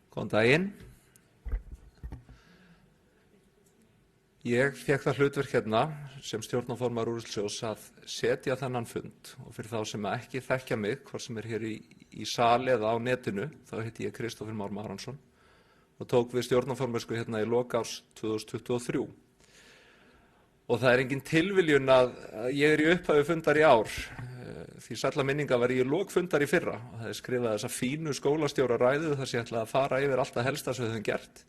Góðan daginn. Ég fékk það hlutverk hérna sem stjórnarformaður Úrvinnslusjóðs að setja þennan fund og fyrir þá sem ekki þekkja mig, hvort sem hér í sal eða á netinu, þá heiti ég Kristófer Már Magnússon og tók við stjórnarformennsku hérna í lok árs 2023. Og það engin tilviljun að ég í upphafi fundar í ár, því sælla minninga var ég í lok fundar í fyrra og það skrifað þessa fínu skólastjóra ræðu þar sem ég ætlaði að fara yfir allt það helsta sem við höfum gert.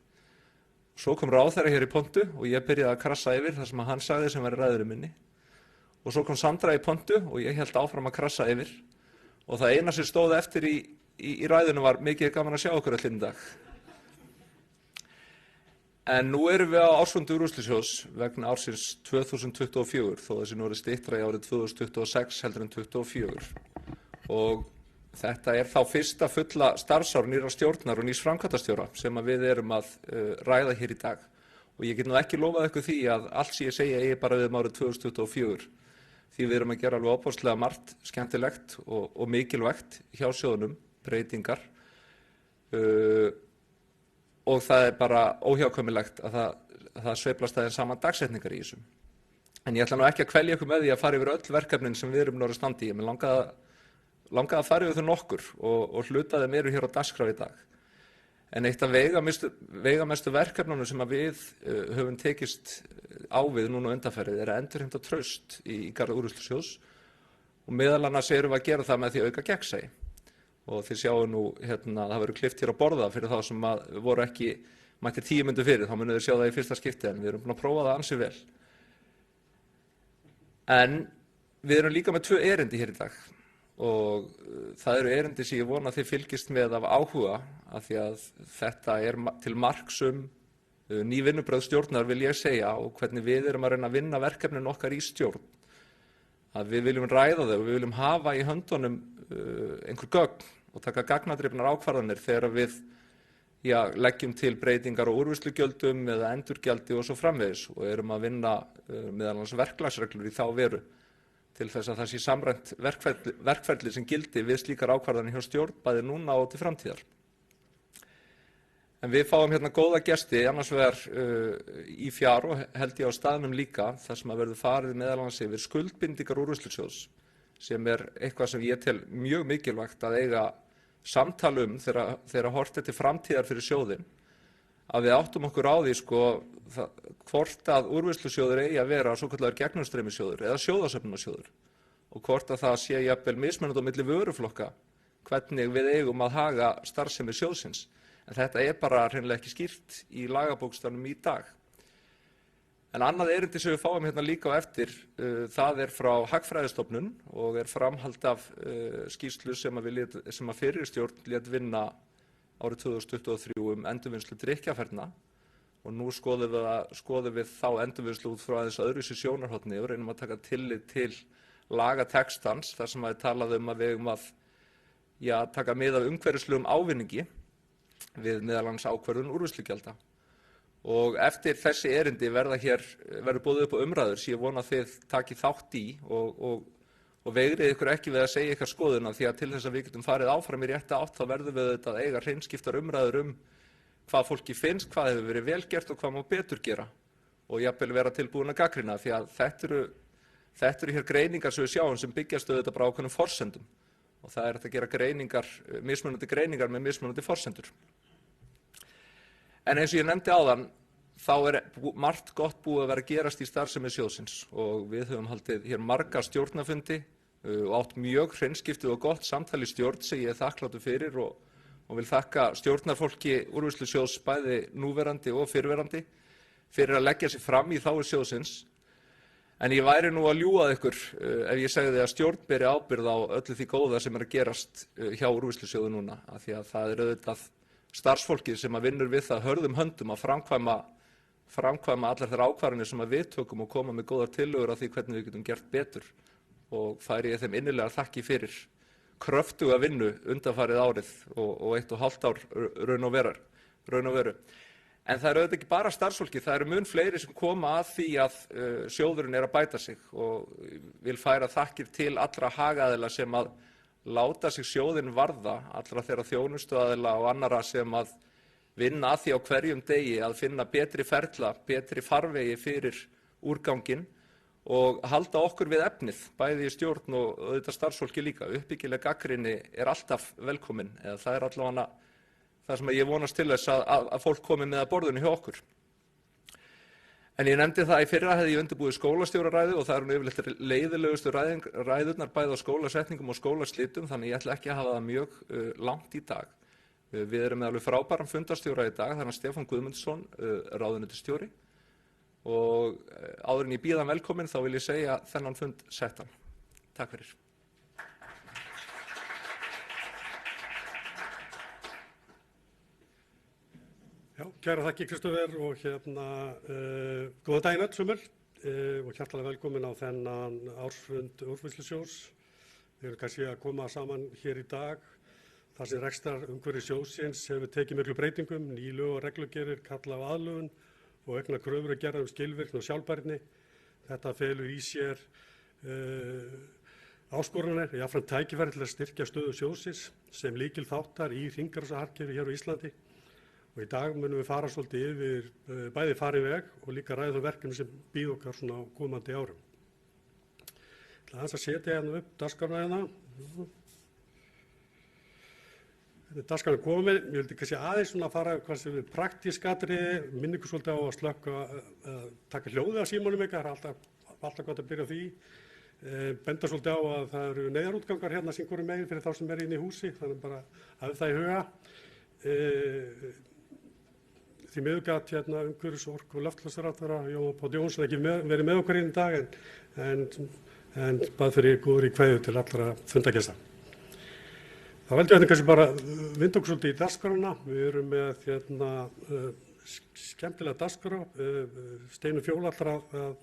Svo kom ráðherra hér í pontu og ég byrjaði að krassa yfir það sem hann sagði sem var í ræðunni minni. Og svo kom Sandra í pontu og ég hélt áfram að krassa yfir. Og það eina sem stóð eftir í ræðunni var mikið gaman að sjá okkur öll í dag. En nú erum við á ársfundi Úrvinnslusjóðs vegna ársins 2024, þó þessi nú er styttra í árið 2026 heldur en 2024. Og þetta þá fyrsta fulla starfsár nýrrar stjórnar og nýs framkvæmdastjóra sem við erum að ræða hér í dag. Og ég get nú ekki lofað ykkur því að allt sem ég segja eigi bara við árið 2024. Því við erum að gera alveg opáslega margt skemmtilegt og mikilvægt hjá sjóðunum, breytingar. Og það bara óhjákvæmilegt að það sveiflast aðeins saman dagsetningar í þessu. En ég ætla nú ekki að kvelja ykkur með því að fara yfir öll verkefnin sem við erum að standa í. Mér langaði að fara yfir þau nokkur og hluta þeim eru hér á dagskrá í dag. En eitt af veigamestu verkefnunum sem við höfum tekist á við núna undanfarið er að endurheimta traust í garð Úrvinnslusjóðs og meðal annars erum við að gera það með því að auka gegnsæi. Og þið sjáu nú hérna það verður klippt hér á borða fyrir þá sem voru ekki mættir 10 mínútur fyrir, þá munið þið sjá það í fyrsta skipti en við erum búin að prófa það ansi vel. En við erum líka með 2 erindi hér í dag og það eru erindi sem ég vona að þið fylgist með af áhuga af því að þetta til marks ný vinnubrögð stjórnar vil ég segja og hvernig við erum að reyna að vinna verkefnin okkar í stjórn. Að við viljum ræða þau og við viljum hafa í höndunum einhver gögn og taka gagnadrifnar ákvarðanir þegar við leggjum til breytingar á úrvinnslugjöldum eða endurgjaldi og svo framvegis og erum að vinna meðal annars verklagsreglur í þá veru til þess að það sé samræmt verkferli sem gildi við slíkar ákvarðanir hjá stjórn bæði núna og til framtíðar. En við fáum hérna góða gesti, annars vegar í fjár og held ég á staðnum líka þar sem að verður farið meðal annars yfir skuldbindingar Úrvinnslusjóðs sem eitthvað sem ég tel mjög mikilvægt að eiga samtal þegar horft til framtíðar fyrir sjóðinn. Að við áttum okkur á því hvort að Úrvinnslusjóður eigi að vera svokallaður gegnumstreymissjóður eða sjóðasöfnunarsjóður og hvort að það sé jafnvel mismunandi á milli vöruflokka hvernig við eigum að haga starfsemi sjóðsins. En þetta bara hreinlega ekki skýrt í lagabókstafnum í dag. En annað erindi sem við fáum hérna líka á eftir, það frá Hagfræðistofnun og framhald af skýrslu sem að fyrri stjórn lét vinna árið 2023 endurvinnslu drykkjarferna og nú skoðum við þá endurvinnslu út frá aðeins öðruvísi sjónarhorni og reynum að taka tillit til lagatextans þar sem að talað að við eigum að taka mið af umhverfislegum ávinningi við meðal annars ákvörðun úrvinnslugjalda. Og eftir þessi erindi verður boðið upp á umræður sem ég vona að þið takið þátt í og veigrið ykkur ekki við að segja ykkar skoðuna því að til þess að við getum farið áfram í rétta átt þá verðum við auðvitað að eiga hreinskiptar umræður hvað fólki finnst, hvað hefur verið vel gert og hvað má betur gera og jafnvel vera tilbúin að gagnrýna því að þetta eru hér greiningar sem við sjáum sem byggjast auðvitað bara á ákveðnum forsendum og það hægt að gera mismunandi greiningar með mismunandi forsendur. En eins og ég nefndi áðan, þá margt gott búið að vera að gerast í starfsemi sjóðsins og við höfum haldið hér marga stjórnarfundi og átt mjög hreinskiptið og gott samtal í stjórn sem ég þakklátur fyrir og vil þakka stjórnarfólki Úrvinnslusjóðs bæði núverandi og fyrrverandi fyrir að leggja sig fram í þágu sjóðsins. En ég væri nú að ljúga ykkur ef ég segði að stjórn beri ábyrgð á öllu því góða sem að gerast hjá Úrvinnslusjóði núna af því að það auðvitað starfsfólkið sem að vinnur við það hörðum höndum að framkvæma allar þær ákvarðanir sem að við tökum og koma með góðar tillögur af því hvernig við getum gert betur og færi ég þeim innilega þakki fyrir kröftuga vinnu undanfarið árið og 1,5 ár raun og veru. En það auðvitað ekki bara starfsfólkið, það mun fleiri sem koma að því að sjóðurinn að bæta sig og vil færa þakkir til allra hagaðila sem að láta sig sjóðinn varða, allra þeirra þjónustuaðila og annarra sem að vinna að því á hverjum degi að finna betri ferla, betri farvegi fyrir úrganginn og halda okkur við efnið, bæði í stjórn og auðvitað starfsfólki líka. Uppbyggileg gagnrýni alltaf velkomin, eða það allavega það sem ég vonast til þess að fólk komi með að borðinu hjá okkur. En ég nefndi það í fyrra hefði ég undirbúið skólastjóraræðu og það nú yfirleitt leiðilegustu ræðurnar bæði á skólasetningum og skólaslitum, þannig ég ætla ekki að hafa það mjög langt í dag. Við erum með alveg frábæran fundarstjóra í dag, þannig að Stefán Guðmundsson, ráðuneytisstjóri, og áður en ég býð hann velkominn þá vil ég segja þennan fund settan. Takk fyrir. Já, kæra þakki Kristófer og góðan daginn öll sumul og hjartalega velkomin á þennan ársfund Úrvinnslusjóðs. Við erum kannski að koma saman hér í dag þar sem rekstrarumhverfi sjóðsins hefur tekið miklu breytingum, ný lög og reglugerðir kalla á aðlögun og auknar kröfur að gera skilvirkni og sjálfbærni. Þetta felur í sér áskoranir, jafnframt tækifæri til að styrkja stöðu sjóðsins sem lykilþáttar í hringrásarhagkerfi hér á Íslandi. Og í dag munum við fara svolítið yfir bæði farið veg og líka ræða þau verkefni sem bíða okkar svona á komandi árum. Ég ætla aðeins að setja hérna upp dagskrárna. Þetta er dagskrárna komin. Ég vildi kannski aðeins svona fara hvað sem við praktísk atriði, minni ykkur svolítið á að slökkva, taka hljóðið af símanum ykkar, það er alltaf gott að byrja á því. Benda svolítið á að það eru neyðarútgangar hérna sem hvorum megin fyrir þá sem inn í húsi, þannig bara hafið það í huga. Því miður gat umhverfis-, orku- og loftslagsráðherra Jóhann Páll Jónsson ekki verið með okkur í dag en bað fyrir góðri kveðju til allra fundagesta. Þá veldi kannski bara vinda okkur svolítið í dagskrána. Við erum með skemmtilega dagskrá. Steinunn Fjóla ætlar að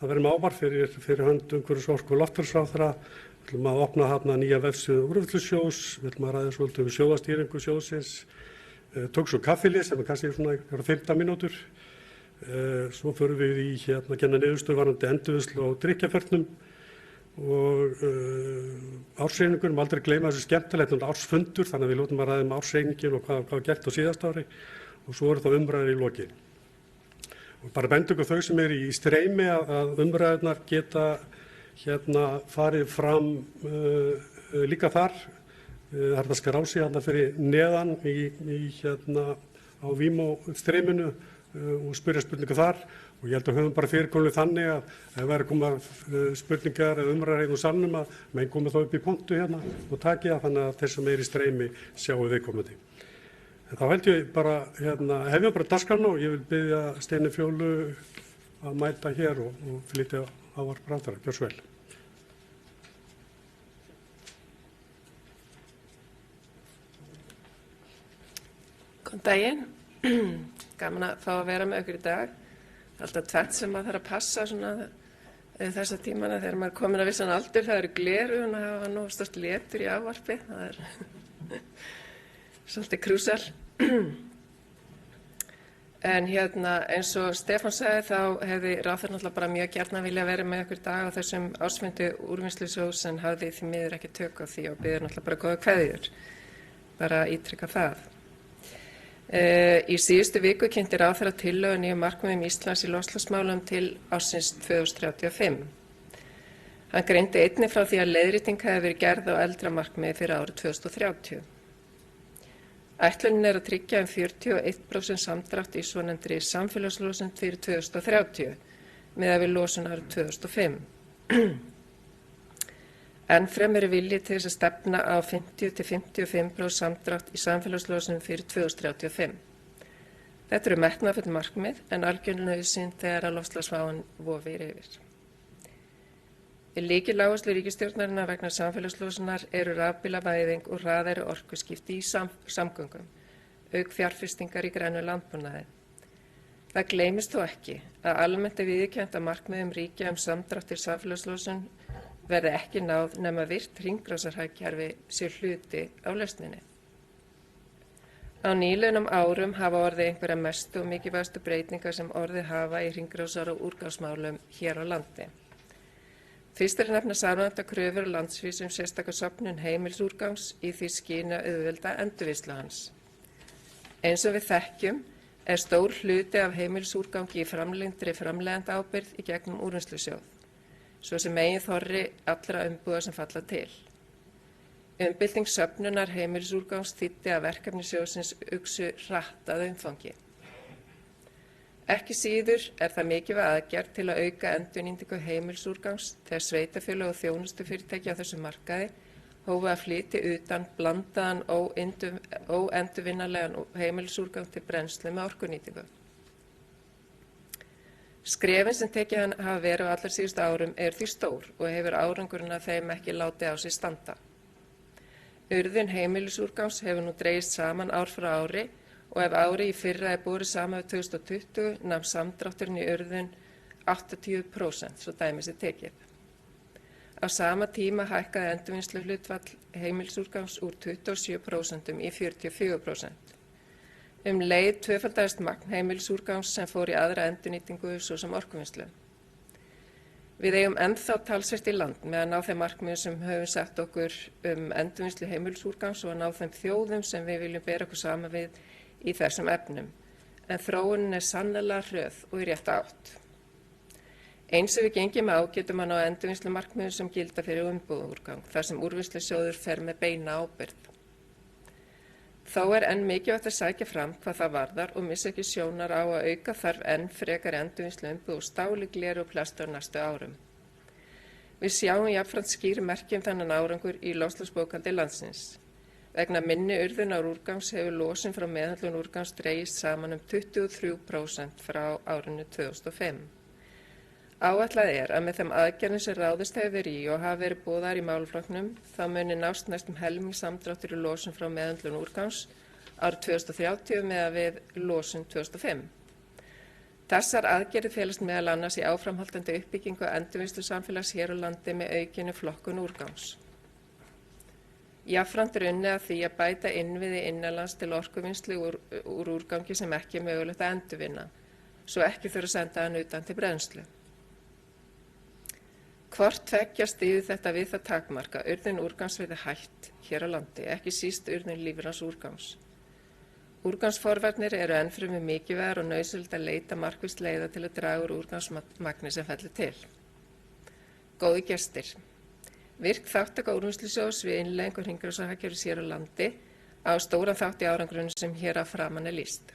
vera með ávarp fyrir hönd umhverfis-, orku- og loftslagsráðherra. Við ætlum að opna þarna nýja vefsíðu Úrvinnslusjóðs. Við ætlum að ræða svolítið um sjóðastýringu sjóðsins. Tók svo kaffilið sem kannski svona 15 mínútur. Svo förum við í kenna niðurstöður varðandi endurvinnslu á drykkjarfernum og ársreikningur, aldrei gleyma þessu skemmtilegt ársfundur, þannig að við lótum að ræða um ársreikningin og hvað var gert á síðasta ári og svo eru þá umræður í lokin. Og bara benda ykkur þau sem eru í streymi að umræðurnar geta farið fram líka þar. Það er að skrá sig fyrir neðan á Vimeo-streyminu og spyrja spurningar þar og ég held að höfum bara fyrirkomulegt þannig að ef það eru að koma spurningar eða umræður úr salnum að menn komi þá upp í pontu og taki það þannig að þeir sem eru í streymi sjáu viðkomandi. En þá held ég bara hefja bara dagskrárna og ég vil biðja Steinunni Fjólu að mæta hér og flytja ávarp ráðherra. Gjörðu svo vel. Góðan daginn, gaman að fá að vera með ykkur í dag. Það er alltaf tvennt sem maður þarf að passa svona þessa tímana þegar maður er komin að vissan aldur. Það eru gleraugun að hafa nógu stórt letur í ávarpi, það er svolítið krúsal. En eins og Stefán sagði þá hefði ráðherra náttúrulega bara mjög gjarnan vilja vera með ykkur í dag á þessum ársfundi Úrvinnslusjóðs en hafði því miður ekki tök á því og biður náttúrulega bara góða kveðjur, bara ítreka það. Í síðustu viku kynnti ráðherra tillögu nýjum markmiðum Íslands í loftslagsmálum til ársins 2035. Hann greindi einnig frá því að leiðrétting hefði verið gerð á eldra markmiði fyrir árið 2030. Ætlunin að tryggja 41% samdrátt í svonefndri samfélagslosun fyrir 2030 miðað við losun árið 2005. Enn fremur er vilji til þess að stefna á 50–55% samdrátt í samfélagslosun fyrir 2035. Þetta eru metnaðarfull markmið en algjör nauðsyn þegar að loftslagsváin vofir yfir. Lykiláherslu ríkisstjórnarinnar vegna samfélagslosunar eru rafbílavæðing og hraðari orkuskipti í samgöngum, auk fjárfestingar í grænu landbúnaði. Það gleymist þó ekki að almennt er viðurkennt að markmiðum ríkja samdrátt í samfélagslosun verði ekki náð nema virkt hringrásarhagkerfi sé hluti á lausninni. Á nýliðnum árum hafa orðið einhverjar mestu og mikilvægustu breytingar sem orðið hafa í hringrásar- og úrgangsmálum hér á landi. Fyrst er að nefna samræmdar kröfur á landsvísu sérstaka söfnun heimilisúrgangs í því skyni að auðvelda endurvinnslu hans. Eins og við þekkjum stór hluti af heimilisúrgangi í framlengdri framleiðendaábyrgð í gegnum úrvinnslusjóð, svo sem meginþorri allra umbúða sem falla til. Umbylting söfnunar heimilisúrgangs þýddi að verkefni sjóðsins uxu hratt að umfangi. Ekki síður það mikilvæg aðgerð til að auka endurnýtingu heimilisúrgangs þegar sveitarfélög og þjónustufyrirtæki á þessum markaði hófu að flytja utan blandaðan óendurvinnanlegan heimilisúrgang til brennslu með orkunýtingu. Skrefin sem tekin hafa verið á allar síðustu árum því stór og hefur árangurinn af þeim ekki látið á sig standa. Urðun heimilisúrgangs hefur nú dregist saman ár frá ári og ef árið í fyrra borið saman við 2020 nam samdrátturinn í urðun 80%, svo dæmi sé tekið. Á sama tíma hækkaði endurvinnsluhlutfall heimilisúrgangs úr 27% í 44%. Leið tvöfaldaðist magn heimilisúrgangs sem fór í aðra endurnýtingu svo sem orkuvinnslu. Við eigum ennþá talsvert í land með að ná þeim markmiðum sem höfum sett okkur endurvinnslu heimilisúrgangs og að ná þeim þjóðum sem við viljum bera okkur saman við í þessum efnum, en þróunin sannarlega hröð og í rétta átt. Eins og við gengjum á getum að ná endurvinnslumarkmiðum sem gilda fyrir umbúðaúrgang, þar sem úrvinnslusjóður fer með beina ábyrgð. Þó enn mikilvægt að sækja fram hvað það varðar og missa ekki sjónar á að auka þarf enn frekari endurvinnslu umbúða úr stáli, gleri og plasti á næstu árum. Við sjáum jafnframt skýr merki þennan árangur í loftslagsbókhaldi landsins. Vegna minni urðunar úrgangs hefur losun frá meðhöndlun úrgangs dregist saman 23% frá árinu 2005. Áætlað að með þeim aðgerðum sem ráðist hefur verið í og hafa verið boðaðar í málaflokknum þá muni nást næstum helming samdráttur í losun frá meðhöndlun úrgangs árið 2030 miðað við losun 2005. Þessar aðgerðir felast meðal annars í áframhaldandi uppbyggingu endurvinnslusamfélags hér á landi með aukinni flokkun úrgangs. Jafnframt unnið að því að bæta innviði innanlands til orkuvinnslu úr úrgangi sem ekki mögulegt að endurvinna, svo ekki þurfi að senda hann utan til brennslu. Hvort tveggja styður þetta við það takmark að urðun úrgangs verði hætt hér á landi, ekki síst urðun lífræns úrgangs. Úrgangsforvarnir ennfremur mikilvægar og nauðsynlegt að leita markvisst leiða til að draga úr úrgangsmagni sem fellur til. Góðir gestir. Virk þátttaka úrvinnslusjóðs við innleiðingu hringrásarhagkerfis hér á landi á stóran þátt í árangrinum sem hér að framan lýst.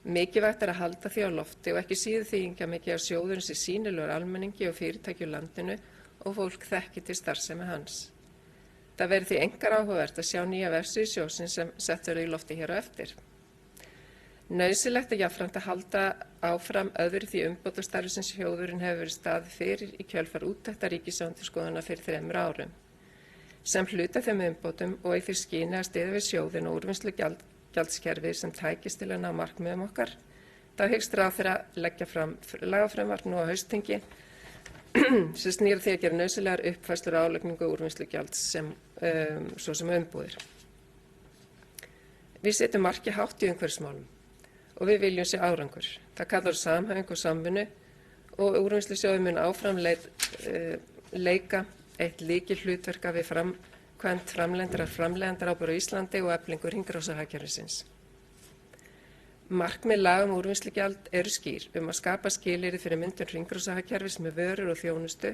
Mikilvægt að halda því á lofti og ekki síður þýðingarmikið að sjóðurinn sé sýnilegur almenningi og fyrirtæki á landinu og fólk þekki til starfsemi hans. Það verður því einkar áhugavert að sjá nýja vefsíðu sjóðsins sem sett verður í lofti hér á eftir. Nauðsynlegt jafnframt að halda áfram öðru því umbótastarfi sem sjóðurinn hefur verið staðið fyrir í kjölfar úttektar Ríkisendurskoðunar fyrir 3 árum. Sem hluta þeim umbótum og í því skyni að styðja við sjóðinn og úrvinnslugjaldskerfi sem tækist til að ná markmiðum okkar, þá hyggst ráðherra leggja fram lagafrumvarp nú á haustþingi sem snýr að því að gera nauðsynlegar uppfærslur á álagningu úrvinnslugjalds svo sem umbúðir. Við setjum markið hátt í umhverfismálum og við viljum sjá árangur. Það kallar samhæfingu og samvinnu og úrvinnslusjóður mun áfram leika eitt lykilhlutverk við framkvæmd framleiðendarábyrgðar á Íslandi og eflingu hringrásarhagkerfisins. Markmið laga úrvinnslugjald eru skýr að skapa skilyrði fyrir myndun hringrásarhagkerfis með vörur og þjónustu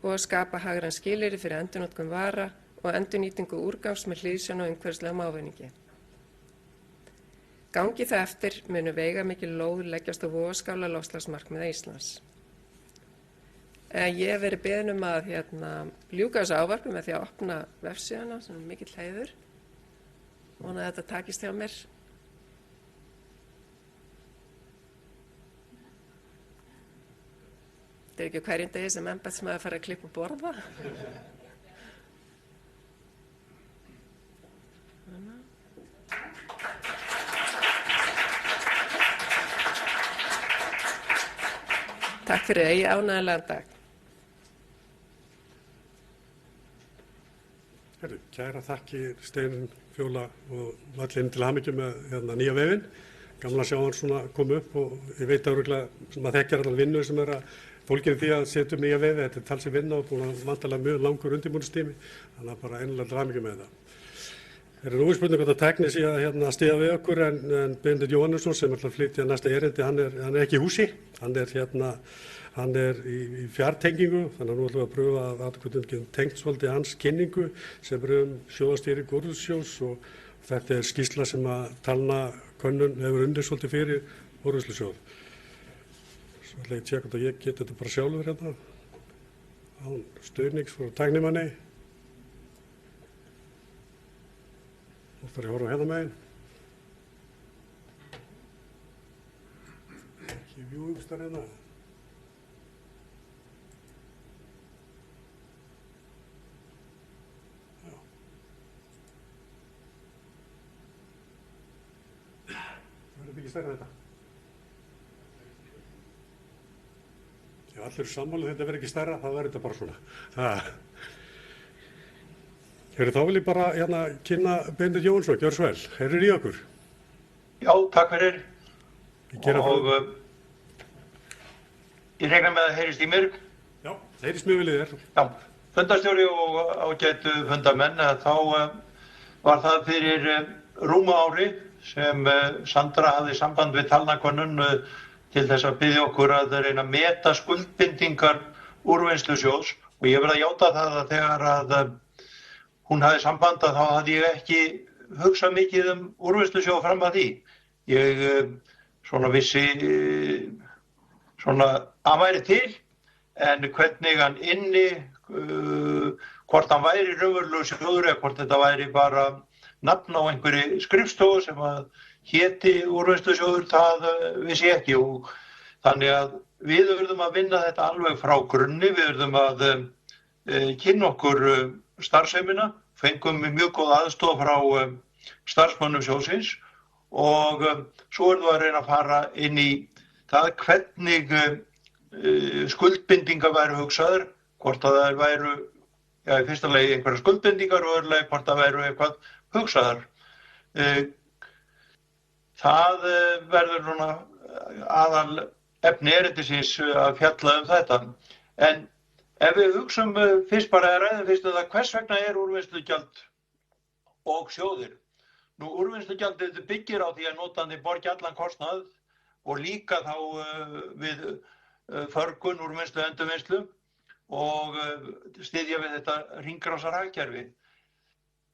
og að skapa hagræn skilyrði fyrir endurnotkun vara og endurnýtingu úrgangs með hliðsjón og umhverfislegum ávinningi. Gangi það eftir munu veigamikil lóð leggjast á vogarskála loftslagsmarkmiða Íslands. Ég hef verið beðin að ljúka þessu ávarpi með því að opna vefsíðuna, sem er mikill heiður. Vona að þetta takist hjá mér. Þetta er ekki hverjum degi sem embættismaður fara að klippa og borða. Takk fyrir að ég ánægðanlegan dag. Kæra þakkir Steinunn, Fjóla og allir til hamingju með nýja vefinn. Gamla að sjá hann svona koma upp og ég veit örugglega sem að þekkja allar vinnu sem að fólkinu því að setja nýja vefi. Þetta er talsið vinna og búin að vantarlega mjög langur undirbúningstími, þannig að bara einlega til hamingju með það. er nú spurning hvort að tækni sé að stíða við okkur en Benedikt Jóhannesson sem ætlar að flytja næsta erindi, hann er ekki í húsi, hann er í fjartengingu, þannig að nú ætlum við að pröfa að atkvæðin getum tengt svolítið hans kynningu sem er sjóðastýring Úrvinnslusjóðs og þetta er skýrsla sem að talnakönnun hefur unnið svolítið fyrir Úrvinnslusjóð. Svo ætla ég að tjekka að ég geti þetta bara sjálfur hérna, án stuðnings frá tæknimanni. Nú þarf ég að horfa hérna megin. Ekki vjúumstar hérna. Já. Það verður ekki stærra þetta. Ef allir eru sammála þetta verður ekki stærra, þá verður þetta bara svona. Þá vil ég bara kynna Benedikt Jóhannsson, gjör svo vel. Heyrður í okkur? Já, takk fyrir. Og ég regna með að heyrist í mér. Já, heyrist mjög vel í þér. Já, fundarstjóri og ágætu fundamenn, þá var það fyrir rúmu ári sem Sandra hafði samband við talnakönnun til þess að biðja okkur að reyna að meta skuldbindingar Úrvinnslusjóðs og ég verð að játa það að þegar að hún hafði samband þá hafði ég ekki hugsað mikið Úrvinnslusjóð fram að því. Ég svona vissi svona hann væri til en hvernig hann inni, hvort hann væri raunverulegur sjóður eða hvort þetta væri bara nafn á einhverri skrifstofu sem að héti Úrvinnslusjóður, það vissi ég ekki og þannig að við verðum að vinna þetta alveg frá grunni, við verðum að kynna okkur starfsemina, fengum mjög góð aðstoð frá starfsmönnum sjóðsins og svo erum við að reyna að fara inn í það hvernig skuldbindingar væru hugsaðar, hvort að það væru í fyrsta lagi einhverjar skuldbindingar og öðru lagi hvort það væru eitthvað hugsaðar. Það verður núna aðal efni erindisins að fjalla þetta. En ef við hugsum fyrst bara að ræða fyrst það hvers vegna úrvinnslugjald og sjóðir. Nú úrvinnslugjaldið byggir á því að notandi borgi allan kostnað og líka þá við förgun, úrvinnslu, endurvinnslu og styðja við þetta hringrásarhagkerfi.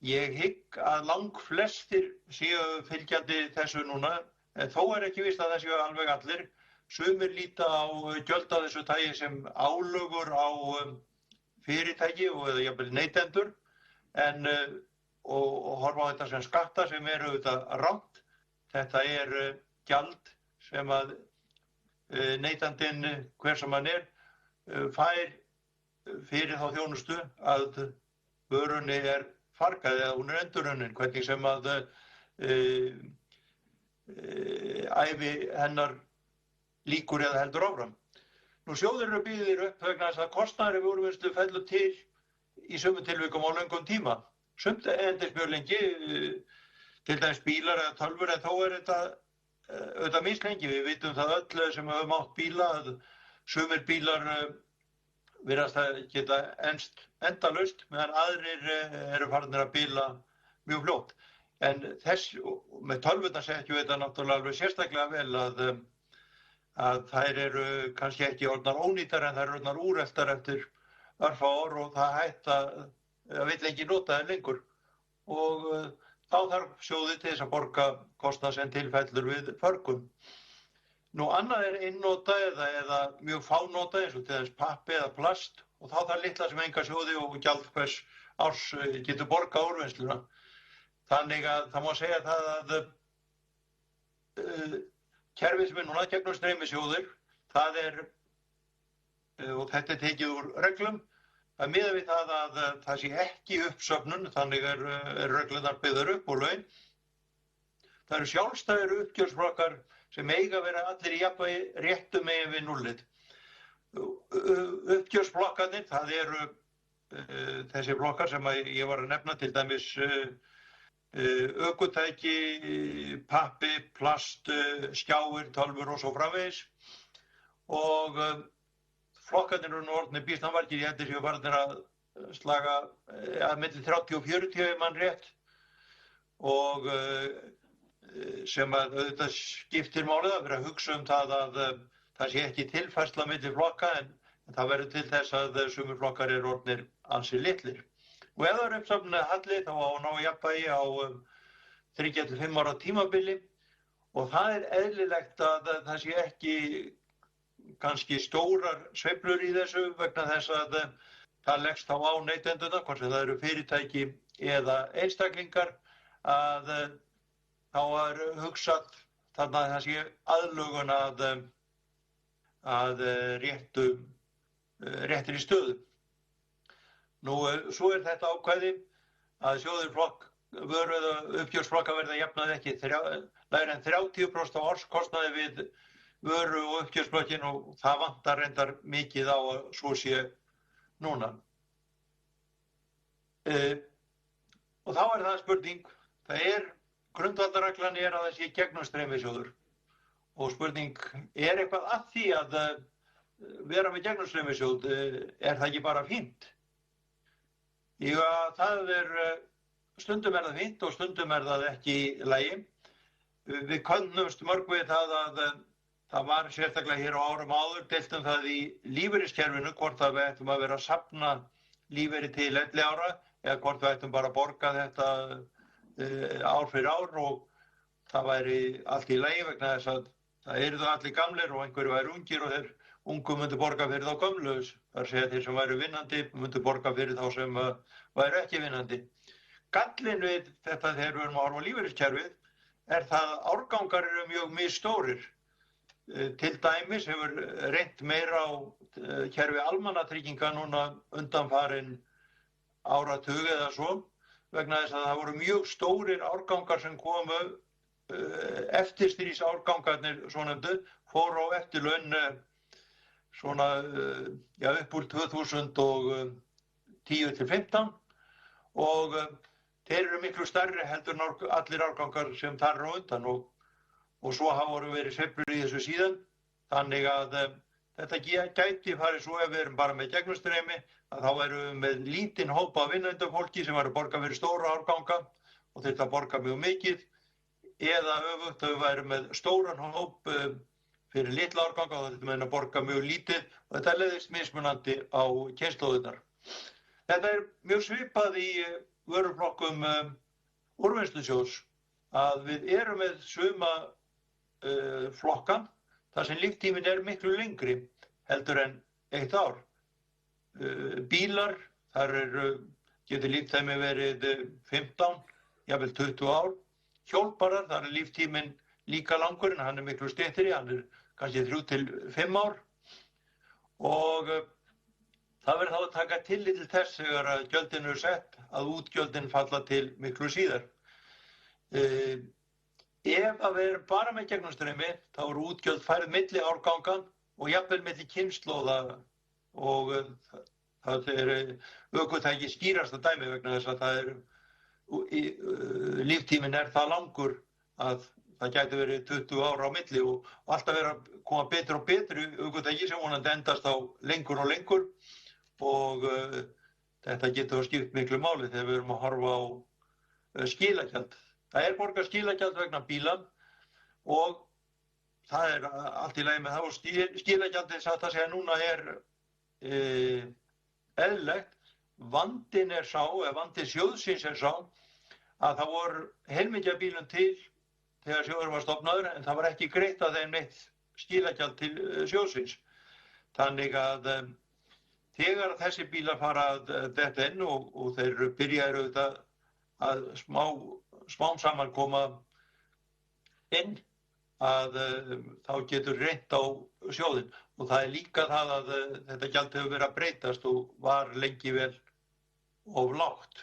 Ég hygg að langflestir séu fylgjandi þessu núna, en þó ekki víst að það séu alveg allir. Sumir líta á gjöld af þessu tagi sem álögur á fyrirtæki og eða jafnvel neytendur og horfa á þetta sem skatta sem eru auðvitað rangt. Þetta gjald sem að neytandinn, hver sem hann fær fyrir þá þjónustu að vörunni fargað eða hún endurunnin, hvernig sem að ævi hennar líkur eða heldur áfram. Nú sjóðir eru byggðir upp vegna þess að kostnaður við úrvinnslu fellur til í sumum tilvikum á löngum tíma. Sumt endist mjög lengi, til dæmis bílar eða tölvur, en þó þetta auðvitað mislengi. Við vitum það öll sem höfum átt bíla að sumir bílar virðast að geta enst endalaust meðan aðrir eru farnir að bíla mjög fljótt. En með tölvurnar segjum við þetta náttúrulega alveg sérstaklega vel að þær eru kannski ekki orðnar ónýtar en þær eru orðnar úreltar eftir örfá ár og það hætta að vill ekki nota þær lengur. Og þá þarf sjóðið til þess að borga kostnað sem tilfellur við förgun. Nú annað einnota eða mjög fánota eins og til þess pappi eða plast og þá þarf litla sem enga sjóði og gjald hvers árs getur borgað úrvinnsluna. Þannig að það má segja það að kerfið sem núna gegnum streymisjóðir, það og þetta tekið úr reglum, það miðað við það að það sé ekki uppsöfnun, þannig reglurnar byggðar upp og laun. Það eru sjálfstæðir uppgjörsflokkar sem eiga að vera allir í jafnvægi réttu megin við núllið. Uppgjörsflokkarnir, það eru þessi flokkar sem ég var að nefna, til dæmis ökutæki, pappi, plast, skjáir, tölvur og svo framvegis. Og flokkarnir eru nú orðnir býsna margir, ég heldur séu farnir að slaga milli 30 og 40 ef mann rétt. og sem að auðvitað skiptir málið að vera að hugsa það að það sé ekki tilfærsla milli flokka en það verður til þess að sumir flokkar eru orðnir ansi litlir. Og ef það er uppsafnaður halli þá á að ná jafnvægi á 3 til 5 ára tímabili og það er eðlilegt að það sé ekki kannski stórar sveiflur í þessu vegna þess að það leggst þá á neytendurna, hvort sem það eru fyrirtæki eða einstaklingar, að þá er hugsað þarna að það sé aðlögun að réttri stöðu. Nú, svo er þetta ákvæði að sjóðir vöru eða uppgjörsflokka verða jafnað ekki lægri en 30% af árskostnaði við vöru og uppgjörsflokkin og það vantar reyndar mikið á að svo sé núna. Og þá er það spurning, grundvallarreglan er að það sé gegnumstreymisjóður og spurning, er eitthvað að því að vera með gegnumstreymisjóð, er það ekki bara fínt? Já, það stundum er það fínt og stundum er það ekki í lagi. Við könnumst mörg við það að það var sérstaklega hér á árum áður deilt það í lífeyriskerfinu hvort að við ættum að vera að safna lífeyri til 11 ára eða hvort við ættum bara að borga þetta ár fyrir ár og það væri allt í lagi vegna þess að það eru það allir gamlir og einhverju væri ungir og þeir ungu myndu borga fyrir þá gömlu. Það er að segja þeir sem væru vinnandi myndu borga fyrir þá sem væru ekki vinnandi. Gallinn við þetta þegar við erum að horfa á lífeyriskerfið er það að árgangar eru mjög misstórir. Til dæmis hefur reynt meira á kerfi almannatrygginga núna undanfarin áratug eða svo vegna þess að það voru mjög stórir árgangar sem komu eftirstríðsárgangarnir svonefndu fóru á eftirlaun svona upp úr 2010 til 15 og þeir eru miklu stærri heldur en allir árgangar sem þar eru á undan og svo hafa verið sveiflur í þessu síðan þannig að þetta gæti farið svo ef við erum bara með gegnumstreymi að þá erum við með lítinn hópa vinnendafólki sem væru að borga fyrir stóra árganga og þurfti að borga mjög mikið eða öfugt að við værum með stóran hóp fyrir litla árganga og þurftum að borga mjög lítið og þetta leiðist mismunandi á kynslóðirnar. Þetta er mjög svipað í vöruflokkum úrvinnslusjóðs að við erum með suma flokka þar sem líftíminn er miklu lengri heldur en 1 ár. Bílar, þar getur líftæmi verið 15, jafnvel 20 ár. Hjólbarðar, þar er líftíminn líka langur en hann er miklu styttri, hann er kannski 3 til 5 ár og það verður þá að taka tillit til þess þegar gjöldin eru sett að útgjöldin falla til miklu síðar. Ef að við erum bara með gegnumstreymi þá eru útgjöld færð milli árganga og jafnvel milli kynslóða og það er ökutæki skýrasta dæmi vegna þess að það líftíminn er það langur að það gæti verið 20 ára á milli og alltaf verið að koma betur og betur ökutæki sem vonandi endast á lengur og lengur og þetta getur skipt miklu máli þegar við erum að horfa á skilagjald. Það er borgað skilagjald vegna bíla og það er allt í lagi með það og skilagjaldið satt að segja núna er eðlilegt. Vandinn er sá, eða vandi sjóðsins er sá að það voru heilmikið af bílum til þegar sjóður var stofnaður en það var ekki greitt að þeim neitt skilagjald til sjóðsins. Þannig að þegar þessi bílar fara að detta inn og þeir byrjaðu auðvitað að smám saman koma inn að þá getur reynt á sjóðinn og það er líka það að þetta gjald hefur verið að breytast og var lengi vel of lágt.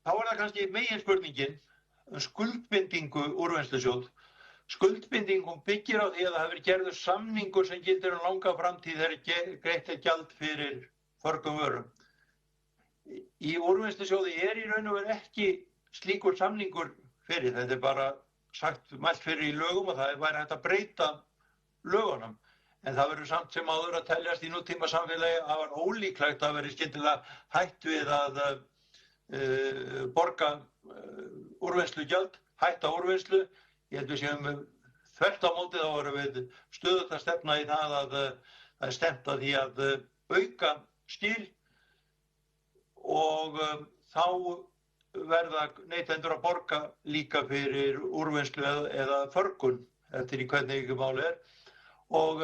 Þá er það kannski meginspurningin skuldbindingu úrvinnslusjóð. Skuldbindingum byggir á því að það hefur gerður samningur sem gildir langa framtíð þegar greitt er gjald fyrir förgum vörum. Í úrvinnslusjóði er í raun og veru ekki slíkur samningur fyrir. Þetta er bara mælt fyrir í lögum og það væri hægt að breyta lögunum. En það verður samt sem áður að teljast í nútíma samfélagi að það var ólíklegt að verið skyndilega hætt við að borga úrvinnslugjald, hætta úrvinnslu. Ég held við séum þvert á móti þá erum við stöðugt að stefna í það að það er stefnt að því að auka skil og þá verða neytendur að borga líka fyrir úrvinnslu eða förgun eftir í hvernig máli er. Og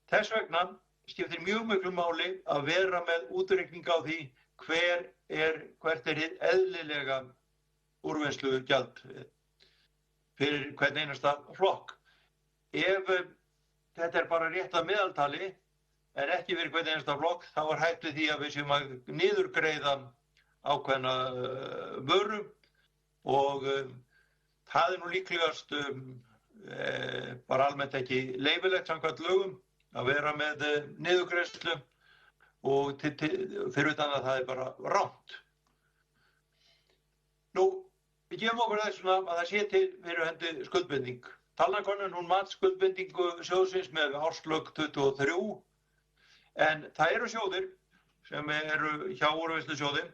þess vegna skiptir mjög miklu máli að vera með útreikning á því hvert er hið eðlilega úrvinnslugjald fyrir hvern einasta flokk. Ef þetta er bara rétt að meðaltali en ekki fyrir hvern einasta flokk, þá er hætt við því að við séum að niðurgreiða ákveðna vöru og það er nú líklegast bara almennt ekki leyfilegt samkvæmt lögum að vera með niðurgreiðslu og fyrir utan að það er bara rangt. Nú, við gefum okkur þess að það sé til fyrir hendi skuldbinding. Talnakonan hún mat skuldbindingu sjóðsins með árslok 23 en það eru sjóðir sem eru hjá úrvinnslusjóði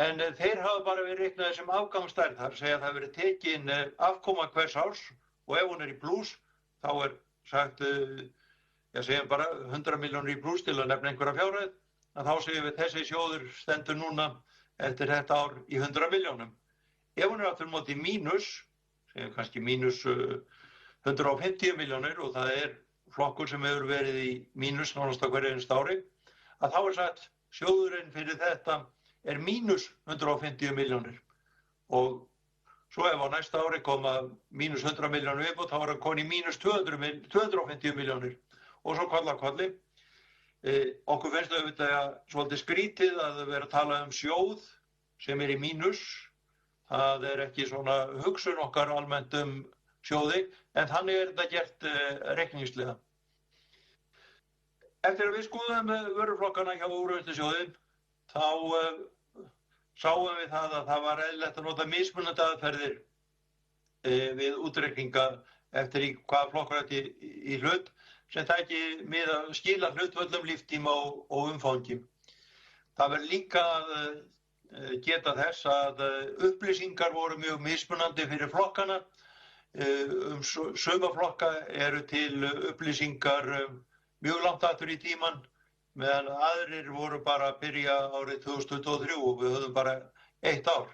en þeir hafa bara verið reiknaðir sem afgangsstærð, þar segja að það verið tekin afkoma hvers árs og ef hún er í plús þá er sagt, segjum bara 100 milljónir í plús til að nefna einhverja fjárhæð, að þá segjum við þessi sjóður stendur núna eftir þetta ár í 100 milljónum. Ef hún er aftur móti í mínus, segjum kannski mínus 150 milljónir og það er flokkur sem hefur verið í mínus nánast á hverju einasta ári, að þá er sagt sjóðurinn fyrir þetta er mínus 150 milljónir og svo ef á næsta ári koma mínus 100 milljónir viðbót þá er hann komin í mínus 250 milljónir og svo koll af kolli. Okkur finnst auðvitað svolítið skrítið að vera að tala sjóð sem er í mínus. Það er ekki svona hugsun okkar almennt sjóði en þannig er þetta gert reikningslega. Eftir að við skoðum vöruflokkana hjá úrvinnslusjóði þá sáum við það að það var eðlilegt að nota mismunandi aðferðir við útreikninga eftir í hvaða flokkur ætti í hlut sem tæki mið að skila hlutföllum, líftíma og umfangi. Það verður líka að geta þess að upplýsingar voru mjög mismunandi fyrir flokkana. Suma flokka eru til upplýsingar mjög langt aftur í tímann meðan aðrir voru bara að byrja árið 2023 og við höfðum bara 1 ár.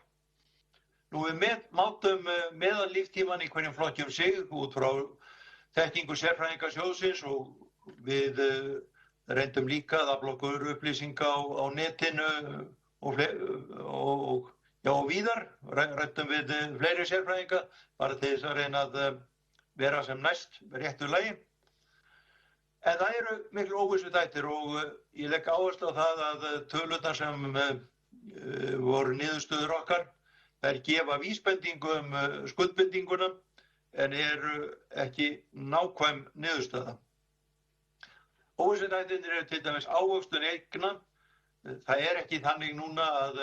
Nú við mátum meðallíftímann í hverjum flokki sig út frá þekkingu sérfræðinga sjóðsins og við reyndum líka að afla okkur upplýsinga á netinu og víðar. Ræddum við fleiri sérfræðinga bara til þess að reyna að vera sem næst réttu lagi. En það eru miklu óvissuþættir og ég legg áherslu á það að tölurnar sem voru niðurstöður okkar, þær gefa vísbendingu skuldbindinguna en eru ekki nákvæm niðurstaða. Óvissuþættirnir eru til dæmis ávöxtun eigna. Það er ekki þannig núna að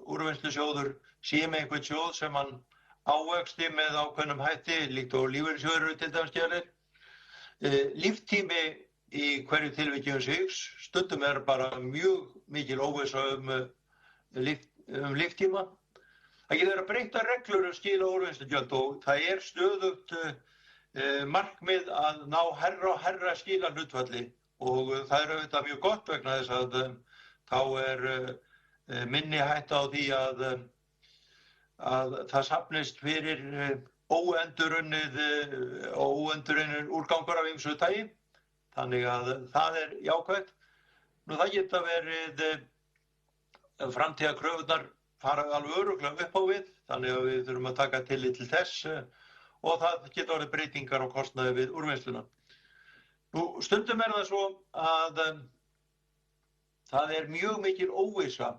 úrvinnslusjóður sé með einhvern sjóð sem hann ávöxti með ákveðnum hætti líkt og lífeyrissjóðir eru til dæmis gerðir. Líftími í hverju tilviki sig, stundum er bara mjög mikil óvissa líftíma. Það getur verið að breyta reglur skil og úrvinnslugjöld og það er stöðugt markmið að ná hærra og hærra skilahlutfalli og það er auðvitað mjög gott vegna þess að þá er minni hætta á því að það safnist fyrir óendurunninn úrgangur af ýmsu tagi, þannig að það er jákvætt. Nú það geta verið framtíðarkröfurnar fara alveg örugglega upp á við, þannig að við þurfum að taka tillit til þess og það geta orðið breytingar á kostnaði við úrvinnsluna. Nú stundum er það svo að það er mjög mikil óvissa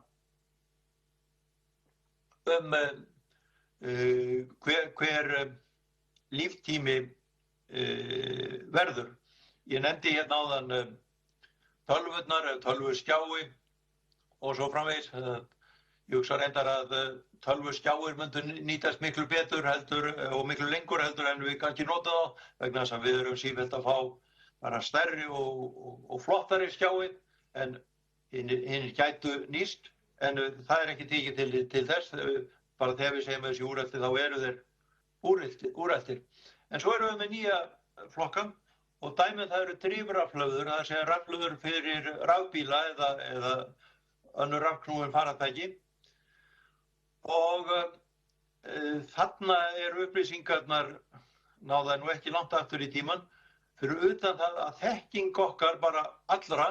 hver líftími verður. Ég nefndi hérna áðan tölvurnar, tölvuskjái og svo framvegis. Ég hugsa reyndar að tölvuskjáir myndu nýtast miklu betur og miklu lengur heldur en við kannski nota þá vegna þess að við erum sífellt að fá bara stærri og flottari skjái en hinir gætu nýst en það er ekki tekið til þess, bara þegar við segjum þessi úreltir þá eru þeir úreltir. En svo erum við með nýja flokka og dæmið það eru drifrafhlöður, það segja rafhlöður fyrir rafbíla eða önnur rafknúin farartæki og þarna eru upplýsingarnar náða nú ekki langt aftur í tíman fyrir utan það að þekking okkar bara allra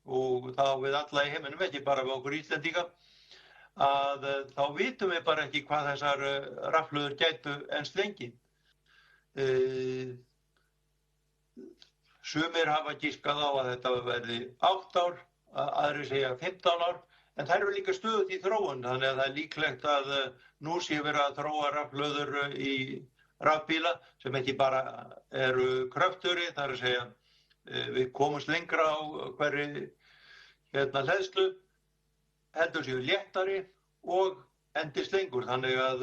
og þá við alla í heiminum, ekki bara við okkur Íslendinga, að þá vitum við bara ekki hvað þessar rafhlöður gætu enst lengi. Sumir hafa giskað á að þetta verði 8 ár, aðrir segja 15 ár, en þær eru líka stöðugt í þróun, þannig að það er líklegt að nú sé verið að þróa rafhlöður í rafbíla sem ekki bara eru kröftugri, það er að segja við komumst lengra á hverri hleðslu, heldur séu léttari og endist lengur. Þannig að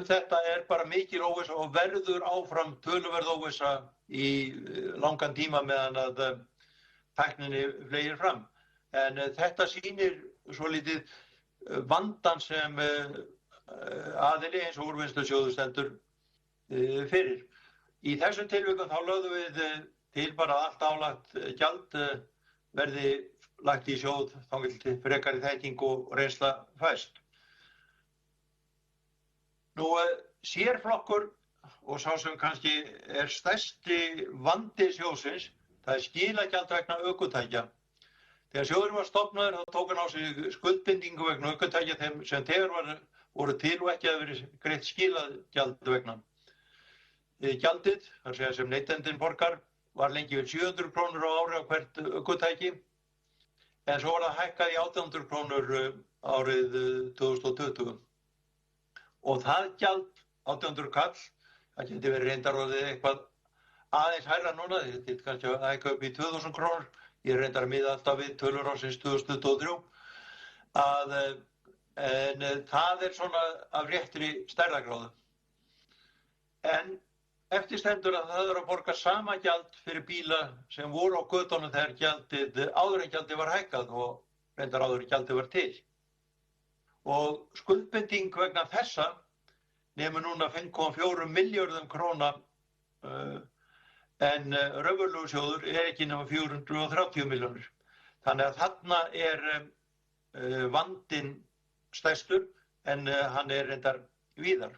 þetta er bara mikil óvissa og verður áfram töluverð óvissa í langan tíma meðan að tækninni fleygir fram. En þetta sýnir svolítið vandann sem aðili eins og Úrvinnslusjóður stendur fyrir. Í þessum tilvikum þá lögðum við til bara allt álagt gjald verði lagt í sjóð þangað til frekari þekking og reynsla fæst. Nú, sérflokkur og sá sem kannski er stærsti vandi sjóðsins, það er skilagjald vegna ökutækja. Þegar sjóðurinn var stofnaður þá tók hann á sig skuldbindingu vegna ökutækja sem þegar voru til og ekki að verið greitt skilagjald vegna. Gjaldið, það segja sem neytandinn borgar, var lengi við 700 krónur á ári á hvert ökutæki, en svo var það hækkað í 800 krónur árið 2020. Og það gjald, 800 kall, það geti verið reyndar orðið eitthvað aðeins hærra núna, þetta er kannski að hækka upp í 2000 krónur, ég reyndar að miða alltaf við tölur ársins 2023, en það er svona af réttri stærðargráðu. En eftir stendur að það er að borga sama gjald fyrir bíla sem voru á götunum þegar áður en gjaldið var hækkað og reyndar áður en gjaldið var til. Og skuldbinding vegna þessa nemur núna 5,4 milljörðum króna en raunverulegur sjóður er ekki nema 430 milljónir. Þannig að þarna er vandinn stærstur en hann er reyndar víðar.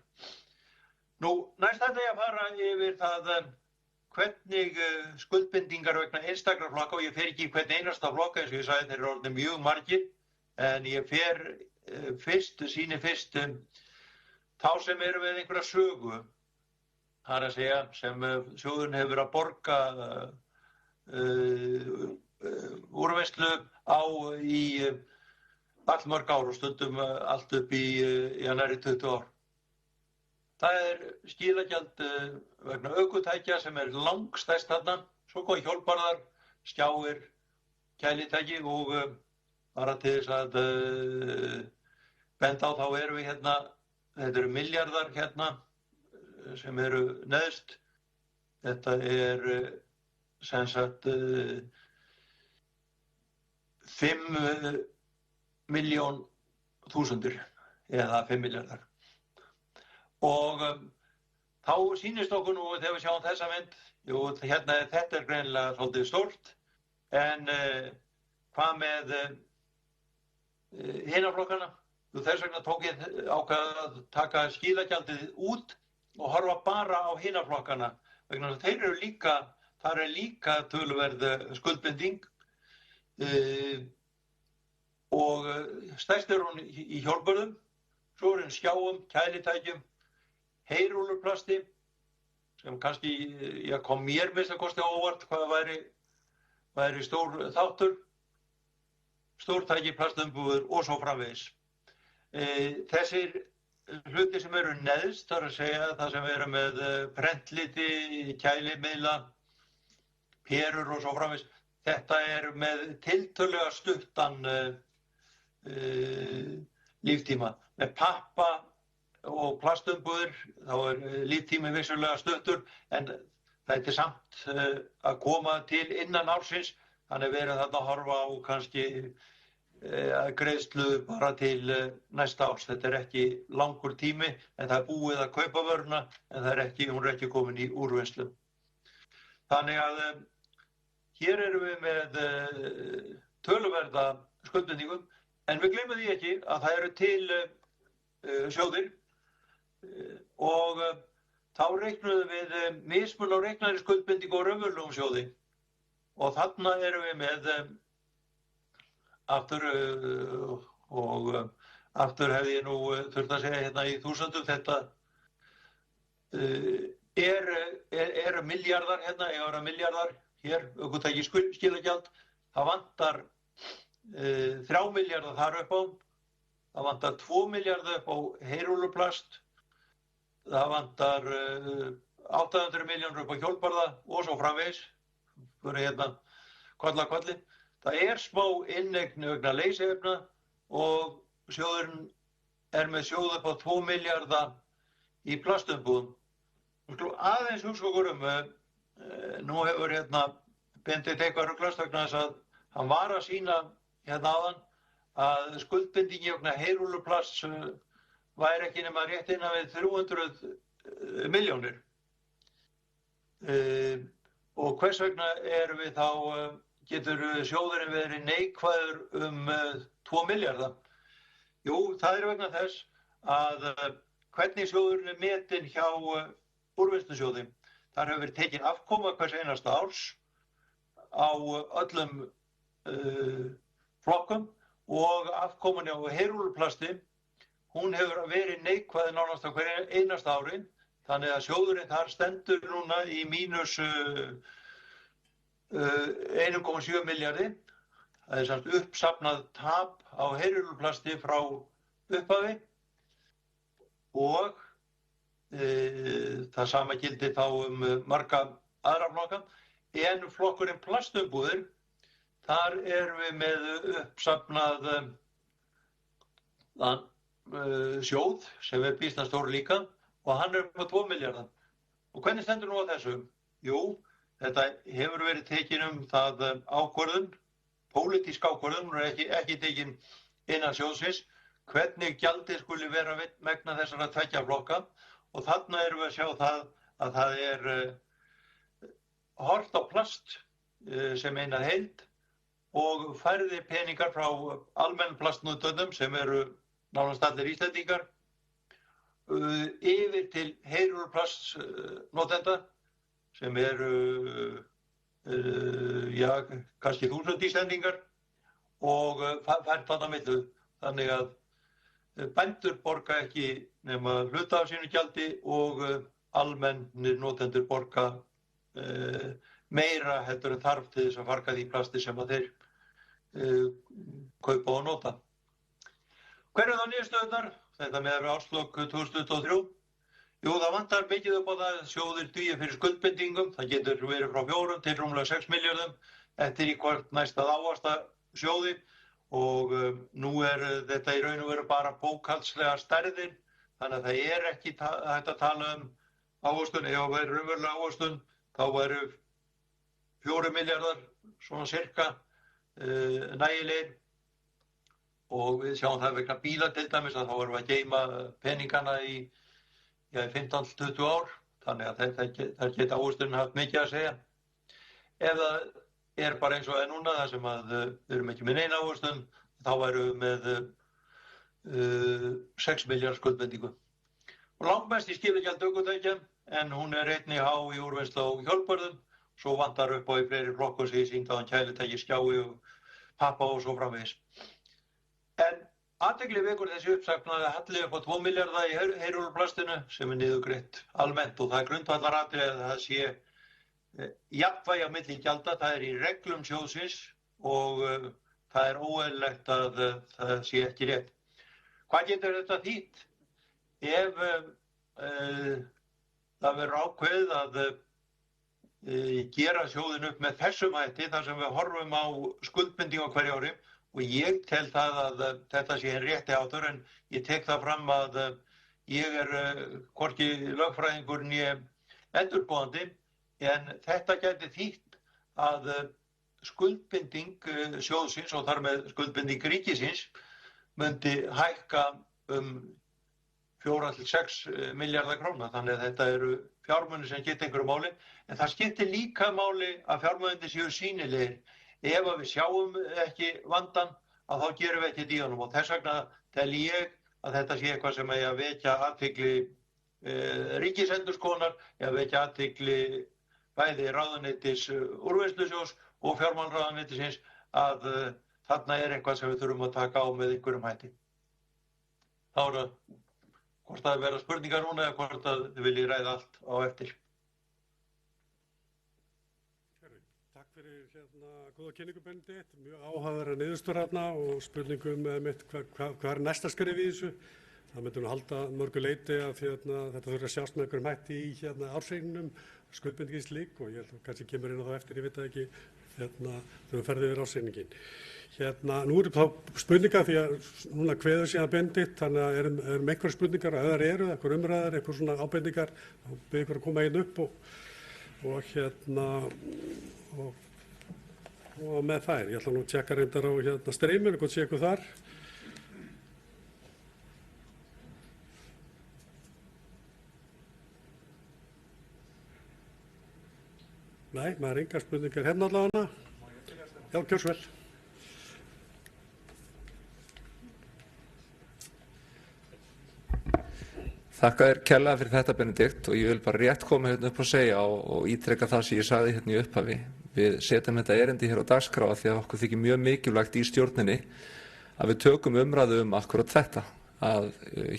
Nú, næst ætla ég að fara yfir það hvernig skuldbindingar vegna einstakra flokka, og ég fer ekki í hvern einasta flokka eins og ég sagði þeir eru orðnir mjög margir, en ég fer sýni fyrst þá sem eru með einhverja sögu, það er að segja sem sjóðurinn hefur að borga úrvinnslu á í allmörg ár og stundum allt upp í nærri 20 ár. Það er skilagjald vegna ökutækja sem er langstærst þarna, svo kom hjólbarðar, skjáir, kælitæki og bara til þess að benda á þá erum við hérna, þetta eru milljarðar hérna sem eru neðst, þetta er sem sagt 5.000.000 eða 5 milljarðar. Og þá sýnist okkur nú þegar við sjáum þessa mynd, hérna þetta er greinilega svolítið stórt, en hvað með hina flokkana? Þess vegna tók ég ákvað að taka skilagjaldið út og horfa bara á hina flokkana, vegna þess að þeir eru líka, þar er líka töluverð skuldbinding og stærst er hún í hjólbörðum, svo er hún skjáum, kælitækjum, heyrúlluplasti sem kannski kom mér minnst að kosti óvart hvað væri stór þáttur, stórtæki, plastumbúðir og svo framvegis. Þessir hluti sem eru neðst, þar að segja það sem eru með prentliti, kælimiðla, perur og svo framvegis, þetta er með tiltölulega stuttan líftíma. Með pappa og plastumbúðir, þá er líftími vissulega stuttur, en þetta er samt að koma til innan ársins, þannig verið þarna að horfa á kannski greiðslu bara til næsta árs. Þetta er ekki langur tími en það er búið að kaupa vöruna en hún er ekki komin í úrvinnslu. Þannig að hér erum við með töluverða skuldbindingum en við gleymum því ekki að það eru til sjóðir og þá reiknuðum við mismun á reiknaðri skuldbindingu og raunverulegum sjóði og þarna erum við með aftur hefði ég nú þurft að segja hérna í þúsundum þetta eru milljarðar hérna, eiga að vera milljarðar hér, ökutæki skilagjald, það vantar 3 milljarðar þar upp á, það vantar 2 milljarðar upp á heyrúlluplast, það vantar 800 milljónir upp á hjólbarða og svo framvegis, fyrir hérna koll að kolli. Það er smá inneign vegna leysiefna og sjóðurinn er með sjóð upp á 2 milljarða í plastumbúðum. Við skulum aðeins hugsa okkur nú hefur hérna Benedikt eitthvað ruglast vegna þess að hann var að sýna hérna áðan að skuldbindingi vegna heyrúlluplasts væri ekki nema rétt innan við 300 milljónir. Og hvers vegna erum við þá getur sjóðurinn verið neikvæður 2 milljarða? Jú, það er vegna þess að hvernig sjóðurinn er metinn hjá úrvinnslusjóði. Þar hefur verið tekin afkoma hvers einasta árs á öllum flokkum og afkoman á heyrúlluplasti, hún hefur verið neikvæð nánast á hverju einasta ári, þannig að sjóðurinn þar stendur núna í mínus 1,7 milljarði. Það er samt uppsafnað tap á heyrúlluplasti frá upphafi og það sama gildir þá marga aðra flokka. En flokkurinn plastumbúðir, þar erum við með uppsafnað sjóð sem er býsna stór líka og hann er upp á 2 milljarða. Og hvernig stendur nú á þessu? Jú, þetta hefur verið tekin það ákvörðun, pólitísk ákvörðun, hún er ekki tekin innan sjóðsins, hvernig gjaldið skuli vera vegna þessara tveggja flokka og þarna erum við að sjá það að það er horft á plast sem eina heild og færði peningar frá almenn plastnotöndum sem eru nánast allir Íslendingar yfir til heyrúlluplastnotenda sem eru kannski 1000 Íslendingar og fært þarna milli. Þannig að bændur borga ekki nema hluta af sínu gjaldi og almennir notendur borga meira heldur en þarf til þess að farga því plasti sem að þeir kaupa og nota. Hver það niðurstöðurnar? Þetta með árslok 2023? Jú, það vantar mikið upp á það að sjóðir dugi fyrir skuldbindingum. Það getur verið frá 4 til rúmlega 6 milljörðum eftir í hvort næst að ávaxta sjóði og nú er þetta í raun og veru bara bókhaldslega stærðin, þannig að það er ekki hægt að tala ávöxtun. Ef það væri raunverulega ávöxtun þá væru 4 milljarðar svona cirka nægilegir og við sjáum það vegna bíla til dæmis að þá erum við að geyma peningana í 15-20 ár, þannig að það geta ávöxtunin haft mikið að segja. Ef það er bara eins og það núna, þar sem að við erum ekki með neina ávöxtun, þá værum við með 6 milljarðar skuldbindingu. Og langmest í skilagjald ökutækja, en hún er einnig há í úrvinnslu á hjólbörðum, svo vantar upp á í fleiri flokkum sem ég sýndi á kælutæki, skjái og pappa og svo framvegis. En athygli vekur þessi uppsafnaði halli upp á 2 milljarða í heyrúlluplastinu sem er niðurgreitt almennt og það er grundvallaratriði að það sé jafnvægi á milli gjalda, það er í reglum sjóðsins og það er óeðlilegt að það sé ekki rétt. Hvað getur þetta þýtt? Ef það verður ákveðið að gera sjóðin upp með þessum hætti þar sem við horfum á skuldbindingu á hverju ári og ég tel það að þetta sé hinn rétti hátur en ég tek það fram að ég er hvorki lögfræðingur né endurskoðandi en þetta gæti þýtt að skuldbinding sjóðsins og þar með skuldbinding ríkisins myndi hækka 4 til 6 milljarða króna. Þannig að þetta eru fjármunir sem skipta einhverju máli. En það skiptir líka máli að fjármunirnir séu sýnilegir. Ef að við sjáum ekki vandann, að þá gerum við ekkert í honum. Og þess vegna tel ég að þetta sé eitthvað sem eigi að vekja athygli ríkisendurskoðunar, að vekja athygli bæði ráðuneytis úrvinnslusjóðs og fjármálaráðuneytisins að þarna er eitthvað sem við þurfum að taka á með einhverjum hætti. Þá er það hvort það verða spurningar núna eða hvort að þið viljið ræða allt á eftir. Takk fyrir góða kynningu, Benedikt. Mjög áhugaverðar niðurstöður þarna og spurningum hvað er næsta skref í þessu. Það myndi nú halda mörgu leyti að þetta þurfi að sjást með einhverjum hætti í ársreikningnum, skuldbindingin slík, og ég held að kannski kemur inn á það eftir, ég veit það ekki, þegar við ferðum yfir ársreikningin. Nú eru þá spurningar því að núna kveður síðan Benedikt, þannig að erum einhverjar spurningar, ef það eru einhverjar umræður, einhverjar svona ábendingar, þá byrja ykkur að koma inn upp og með þær. Ég ætla nú að tjekka reyndar á streyminu, hvort sé ykkur þar. Nei, maður engar spurningar hérna allavega. Já, gjör svo vel. Þakka þér kærlega fyrir þetta, Benedikt, og ég vil bara rétt koma hérna upp og segja og ítreka það sem ég sagði hérna í upphafi. Við setjum þetta erindi hér á dagskrá því að okkur þykir mjög mikilvægt í stjórninni að við tökum umræðu akkúrat þetta, að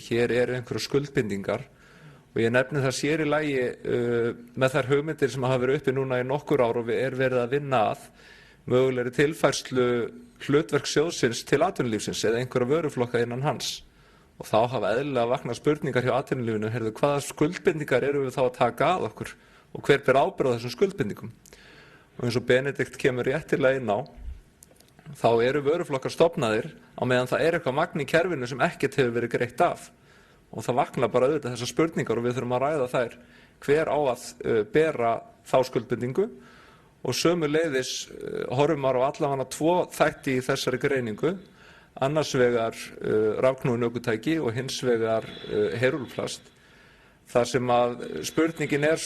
hér eru einhverjar skuldbindingar. Og ég nefni það sér í lagi með þær hugmyndir sem hafa verið uppi núna í nokkur ár og við verið að vinna að mögulegri tilfærslu hlutverks sjóðsins til atvinnulífsins eða einhverja vöruflokka innan hans. Og þá hafa eðlilega vaknað spurningar hjá atvinnulífinu, hvaða skuldbindingar eru við þá að taka að okkur og hver ber ábyrgð á þessum skuldbindingum. Og eins og Benedikt kemur réttilega inn á, þá eru vöruflokkar stofnaðir á meðan það er eitthvað magn í kerfinu sem ekkert hefur verið greitt af. Og það vaknar bara auðvitað þessar spurningar og við þurfum að ræða þær hver á að bera þá skuldbindingu og sömuleiðis horfum maður á allavega 2 þætti í þessari greiningu, annars vegar rafknúin ökutæki og hins vegar heyrúlluplast. Þar sem að spurningin er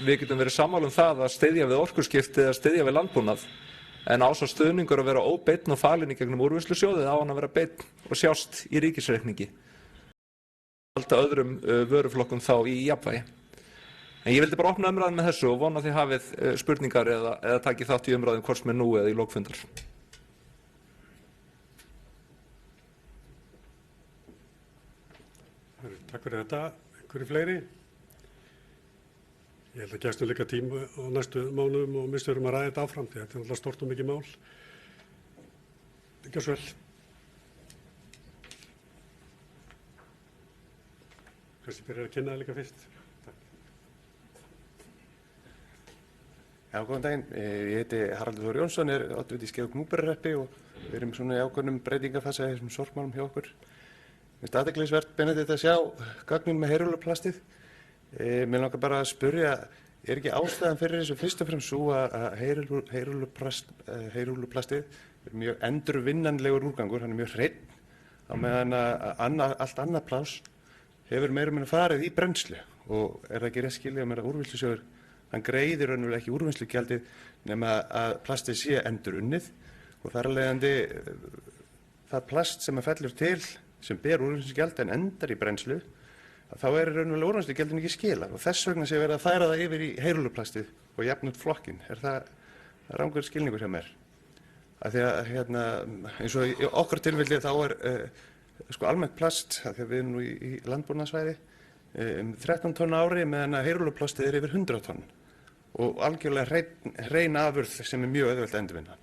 við getum verið sammála það að styðja við orkuskipti eða styðja við landbúnað, en á svo stuðningur að vera óbeinn og falinn í gegnum úrvinnslusjóði á hann að vera beinn og sjást í ríkisreikningi. Halda öðrum vöruflokkum þá í jafnvægi. En ég vildi bara opna umræðan með þessu og vona að þið hafið spurningar eða takið þátt í umræðum hvort sem er nú eða í lok fundar. Takk fyrir þetta. Einhverju fleiri? Ég held að gestum líka tíma á næstu mánuðum og misturum að ræða þetta áfram því þetta er alltaf stórt og mikið mál. Gjörðu svo vel. Kannski byrjar að kynna það líka fyrst. Takk. Já, góðan daginn. Ég heiti Haraldur Þór Jónsson, er oddviti í Skeiða- og Gnúpverjahreppi og við erum svona í ákveðnum breytingafasa í þessum sorpmálum hjá okkur. Mér finnst athyglisvert, Benedikt, að sjá gögnin með heyrúlluplastið. Mér langar bara að spyrja, er ekki ástæðan fyrir þessu fyrst og fremst sú að heyrúlluplastið er mjög endurvinnanlegur úrgangur, hann er mjög hreinn, á meðan að allt annað pláss hefur meira og minna farið í brennslu og er það ekki rétt skilja með að úrvinnslusjóður, hann greiðir raunverulega ekki úrvinnslugjaldið nema að plastið sé endurunnið og þar af leiðandi það plast sem fellur til sem ber úrvinnslugjald en endar í brennslu, þá er raunverulega úrvinnslugjaldin ekki skilað og þess vegna sé verið að færa það yfir í heyrúlluplastið og jafna út flokkinn. Er það rangur skilningur hjá mér? Af því að eins og í okkar tilfelli þá er almennt plast, af því að við erum nú í landbúnaðarsvæði, 13 tonn á ári meðan að heyrúlluplastið er yfir 100 tonn og algjörlega hrein afurð sem er mjög auðvelt að endurvinna.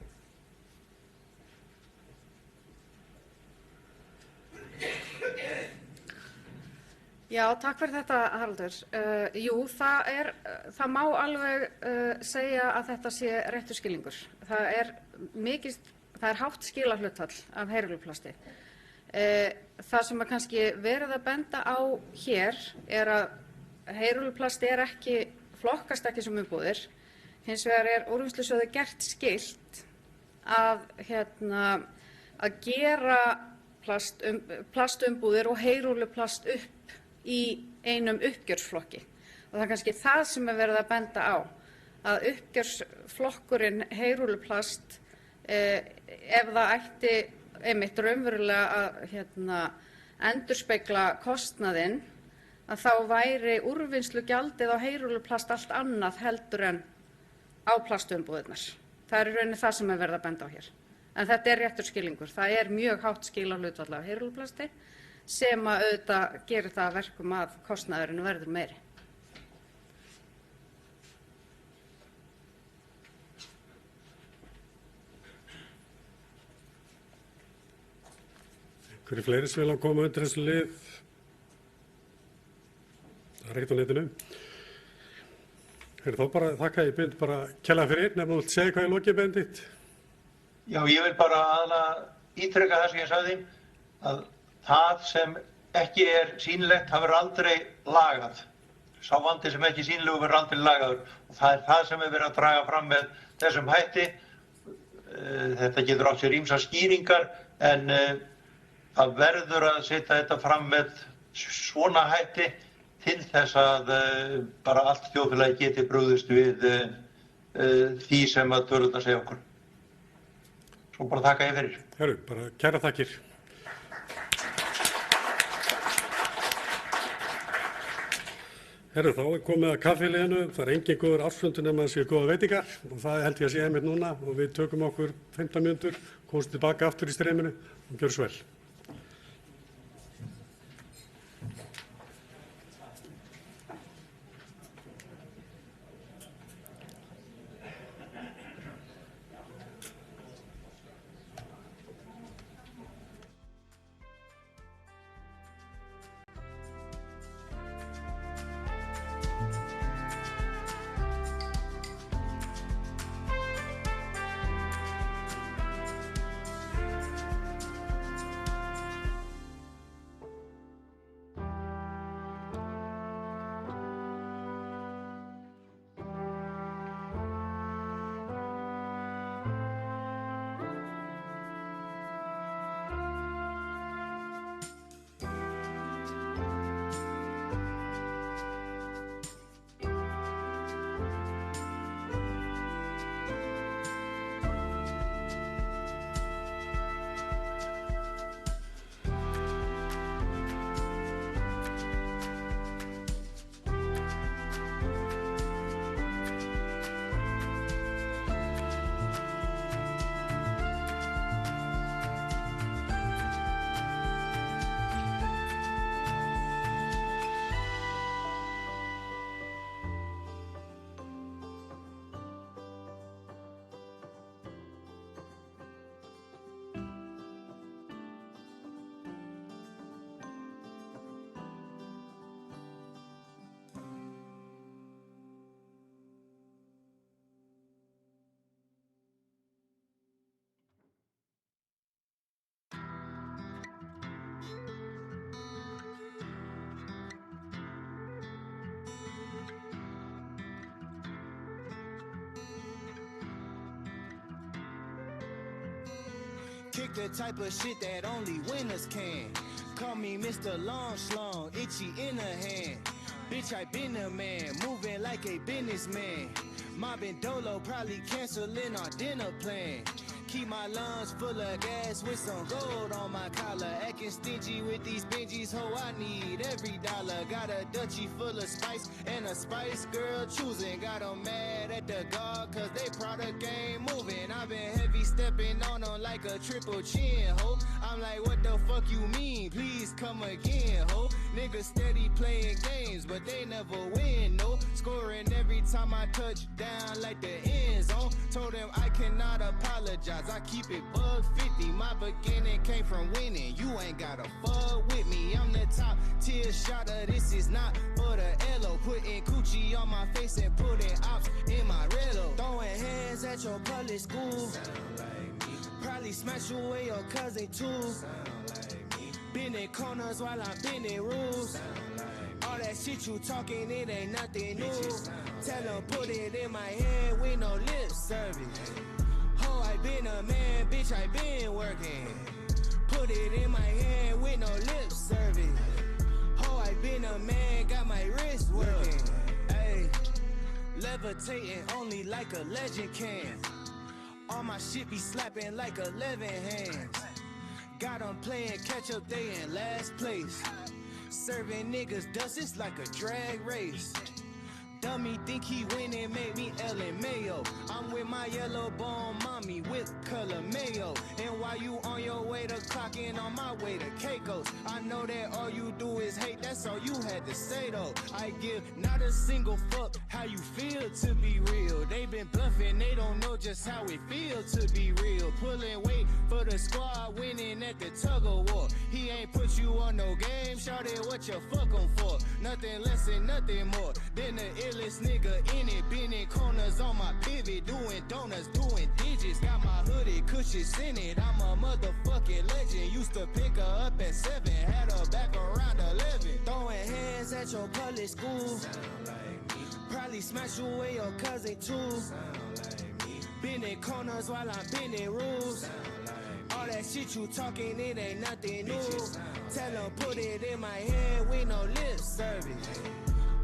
Já, takk fyrir þetta, Haraldur. Jú, það má alveg segja að þetta sé réttur skilningur. Það er hátt skilahlutfall af heyrúlluplasti. Það sem að kannski verið að benda á hér er að heyrúlluplast flokkast ekki sem umbúðir. Hins vegar Úrvinnslusjóði gert skylt að gera plastumbúðir og heyrúlluplast upp í einum uppgjörsflokki. Og það kannski það sem verið að benda á, að uppgjörsflokkurinn heyrúlluplast, ef það ætti einmitt raunverulega að endurspegla kostnaðinn, að þá væri úrvinnslugjaldið á heyrúlluplast allt annað heldur en á plastumbúðirnar. Það í rauninni það sem verið að benda á hér. En þetta réttur skilningur. Það mjög hátt skilahlutfall af heyrúlluplasti sem að auðvitað gerir það að verkum að kostnaðurinn verður meiri. Einhverjir fleiri sem vilja koma undir þessu lið? Það ekkert á netinu. Þá bara þakka ég Benedikt bara kærlega fyrir ef þú vilt segja hvað í lokin, Benedikt. Já, ég vil bara aðallega ítreka það sem ég sagði, að það sem ekki sýnilegt, það verður aldrei lagað. Sá vandi sem ekki sýnilegur verður aldrei lagaður. Og það það sem verið að draga fram með þessum hætti. Þetta getur átt sér ýmsar skýringar, en það verður að setja þetta fram með svona hætti til þess að bara allt þjóðfélagi geti brugðist við því sem að tölurnar segja okkur. Svo bara þakka ég fyrir. Herru, bara kæra þakkir. Herru, þá komið að kaffileginu. Það engin góður ársfundur nema að séu góða veitingar og það held ég að sé einmitt núna og við tökum okkur 15 mínútur, komumst tilbaka aftur í streyminu og gjörðu svo vel. Kick the type of shit that only winners can. Call me Mr. Long Schlong, itchy in the hand. Bitch, I been a man, moving like a businessman. Mobbing Dolo, probably canceling our dinner plan. Keep my lungs full of gas with some gold on my collar. Acting stingy with these Benjis, ho, I need every dollar. Got a Dutchie full of spice and a Spice Girl choosing. Got them mad at the guard cause they product ain't moving. I've been heavy stepping on them like a triple chin, ho. I'm like, what the fuck you mean? Please come again, ho. Niggas steady playing games, but they never win, no. Scoring every time I touch down like the end zone. Told them I cannot apologize. I keep it bug 50. My beginning came from winning. You ain't gotta fuck with me. I'm the top tier shotter. This is not for the Elo. Putting coochie on my face and putting ops in my relo. Throwing hands at your public school. Probably smash away your cousin too. Bending corners while I'm bending rules. All that shit you talking, it ain't nothing new. Tell them put it in my hand with no lip service. Oh, I been a man, bitch, I been working. Put it in my hand with no lip service. Oh, I been a man, got my wrist working. Ayy, levitating only like a legend can. All my shit be slapping like 11 hands. Got 'em playing catch up, they in last place. Serving niggas dust, it's like a drag race. Dummy think he winning, make me Ellen Mayo. I'm with my yellow bone mommy, whip color mayo. And while you on your way to clocking, on my way to Keiko's. I know that all you do is hate, that's all you had to say though. I give not a single fuck how you feel to be real. They been bluffing, they don't know just how it feel to be real. Pulling weight for the squad, winning at the tug of war. He ain't put you on no game, shawty, what you fuck him for? Nothing less and nothing more than the illest nigga in it. Been in corners on my pivot, doing donuts, doing digits. Got my hoodie, cushions in it. I'm a motherfucking legend. Used to pick her up at 7, had her back around 11. Throwing hands at your public school. Probably smash you with your cousin too. Been in corners while I'm bending rules. All that shit you talking, it ain't nothing new. Tell them put it in my hand with no lip service.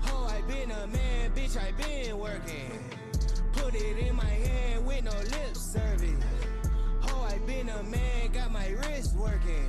Oh, I been a man, bitch, I been working. Put it in my hand with no lip service. Oh, I been a man, got my wrist working.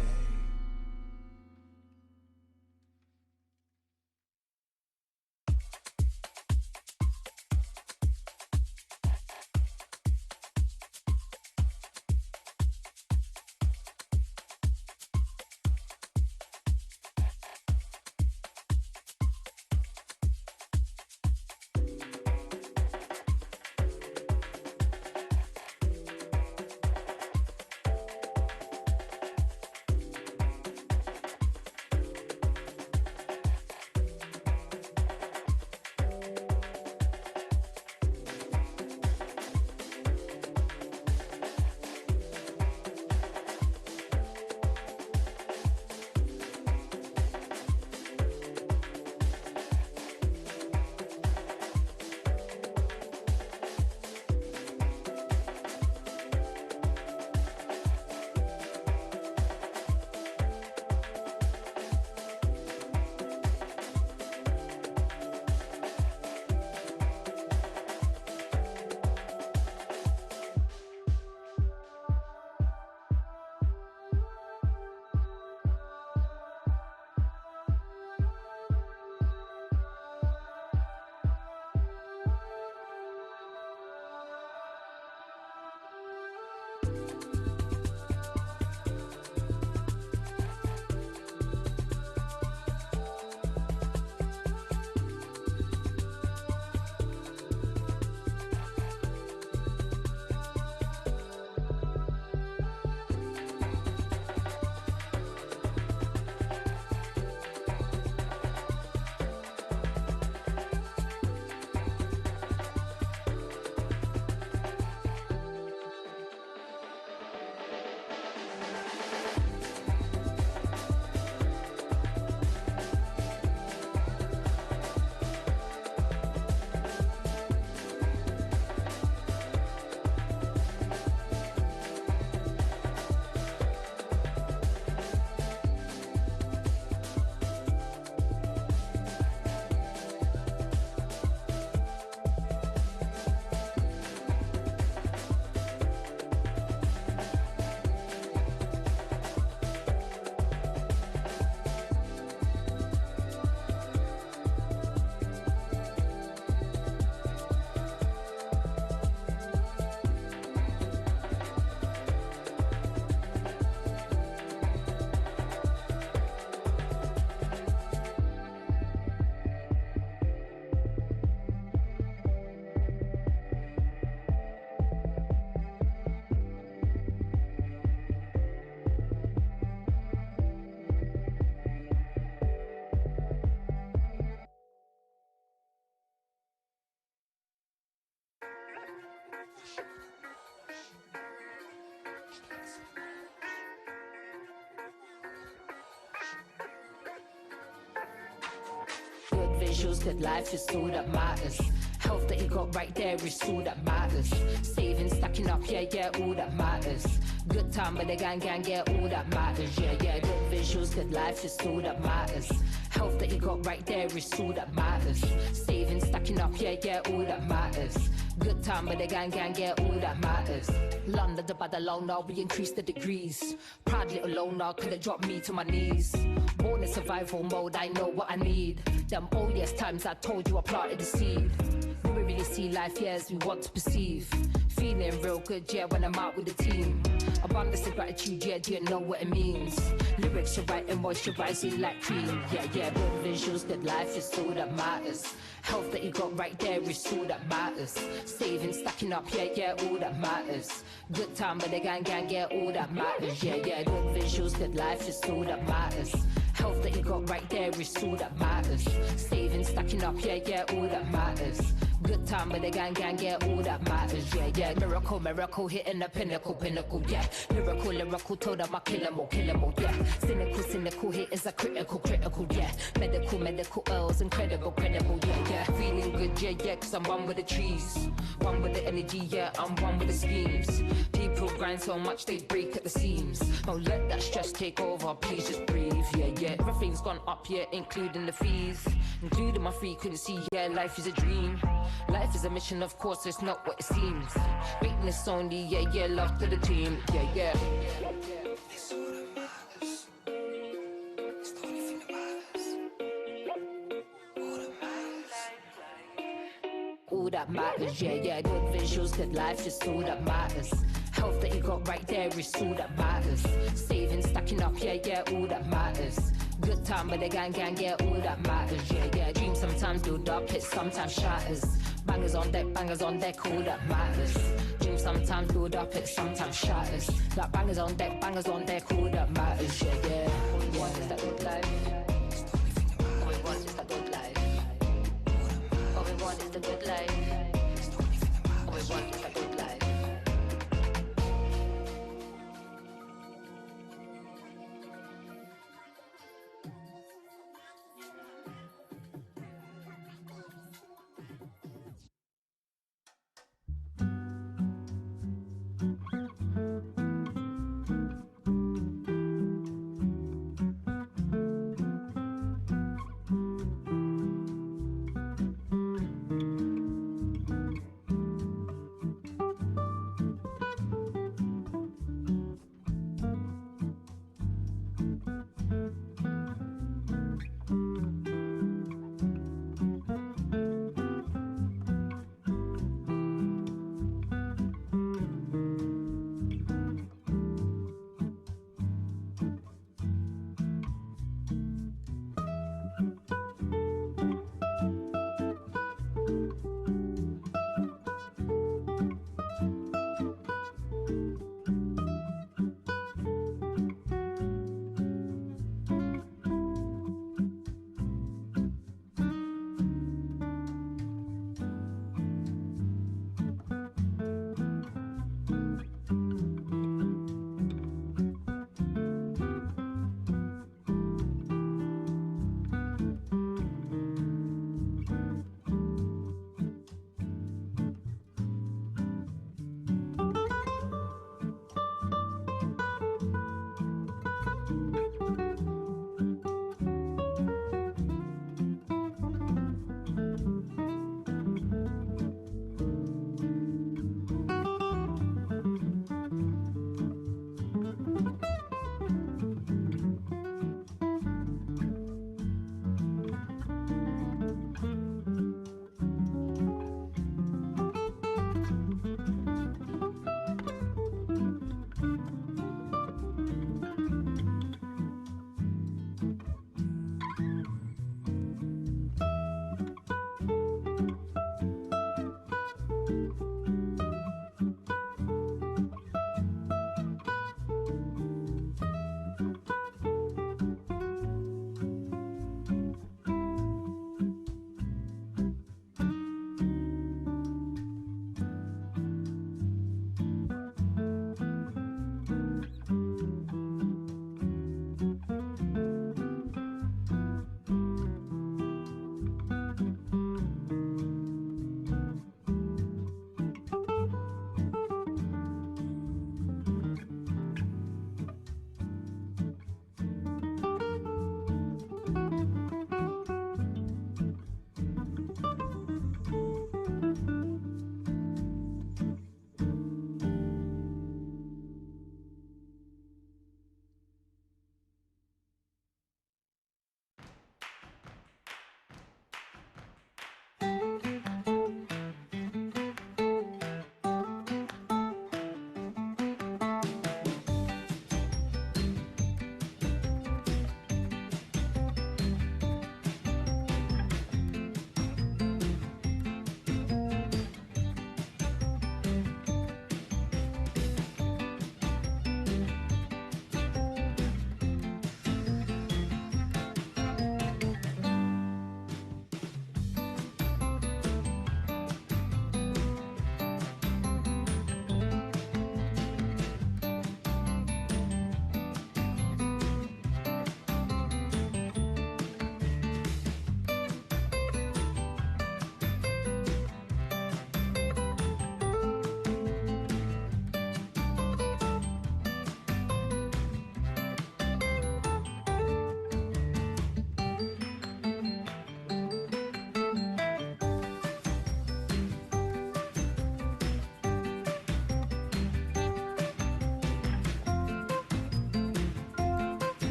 visuals, good life is all that matters. Health that you got right there is all that matters. Saving, stacking up, yeah, all that matters. Good time with the gang, yeah, all that matters. Yeah, good visuals, good life is all that matters. Health that you got right there is all that matters. Saving, stacking up, yeah, all that matters. Good time with the gang, yeah, all that matters. London, the bad alone now, we increase the degrees. Proud little loner, could've dropped me to my knees. Born in survival mode, I know what I need. Them old yes times I told you I planted the seed. We really see life, yeah, as we want to perceive. Feeling real good, yeah, when I'm out with the team. Abundance of gratitude, yeah, do you know what it means? Lyrics are writing, moisturizing like cream. Yeah, good visuals, good life is all that matters. Health that you got right there is all that matters. Saving, stacking up, yeah, all that matters. Good time with the gang, yeah, all that matters. Yeah, good visuals, good life is all that matters. Health that you got right there is all that matters. Saving, stacking up, yeah, all that matters. Good time with the gang, yeah, all that matters. Yeah, miracle, hitting the pinnacle, yeah. Lyrical, told them I kill 'em all, yeah. Cynical, hit is a critical, yeah. Medical, L's, incredible, yeah. Feeling good, yeah, cause I'm one with the trees. One with the energy, yeah, I'm one with the schemes. People grind so much they break at the seams. Don't let that stress take over, please just breathe, yeah. Everything's gone up, yeah, including the fees. Including my frequency, yeah, life is a dream. Life is a mission, of course, it's not what it seems. Greatness only, yeah, love to the team, yeah. It's all that matters. It's the only thing that matters. All that matters. All that matters, yeah, good visuals, good life is all that matters. Health that you got right there is all that matters. Saving, stacking up, yeah, all that matters. Good time with the gang, yeah, all that matters. Yeah, dreams sometimes build up, it sometimes shatters. Bangers on deck, all that matters. Dreams sometimes build up, it sometimes shatters. Like bangers on deck, all that matters. Yeah. All we want is that good life. All we want is that good life. All we want is the good life. All we want is that good life.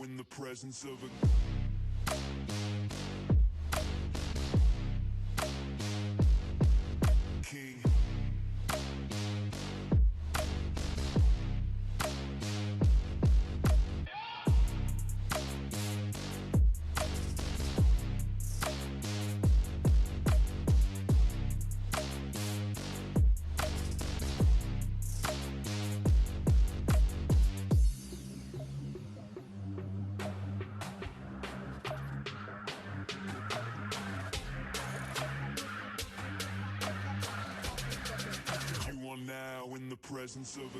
in the presence of a king. You are now in the presence of a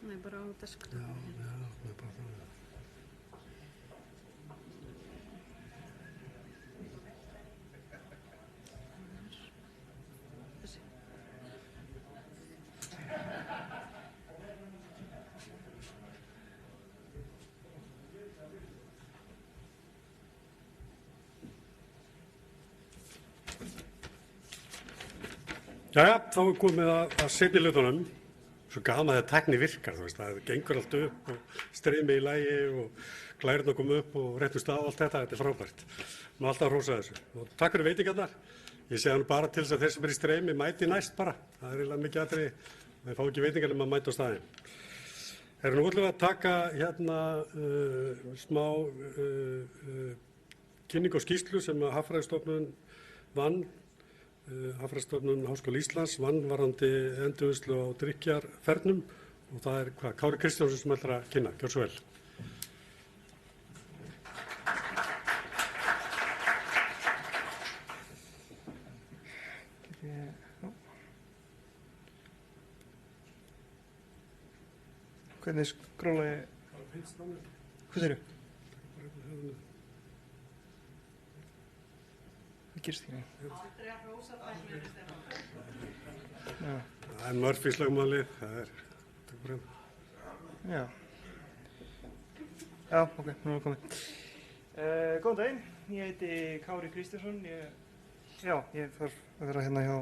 Nei, bara á desktop. Jæja, þá er komið að setja hlutunum. Svo gaman að tækni virkar, þú veist, það gengur allt upp og streymi í lagi og glærinn koma upp og réttu stað og allt þetta er frábært. Má alltaf hrósa þessu. Og takk fyrir veitingarnar. Ég segi hann bara til þess að þeir sem er í streymi mæti næst bara. Það er eiginlega mikið atriði. Þeir fá ekki veitingar nema að mæta á staðinn. Nú ætlum við að taka hérna smá kynning og skýrslu sem Hagfræðistofnun vann. Hagfræðistofnun Háskóla Íslands vann varðandi endurvinnslu á drykkjarfernum og það er Kári Kristjánsson sem ætlar að kynna. Gjörðu svo vel. Hvernig skróla ég? Hvað segirðu? Það gerist ekki neitt. Það er Murphys lögmálið, það er... Já. Já, ok, nú er það komið. Góðan daginn, ég heiti Kári Kristjánsson. Ég þarf að vera hérna hjá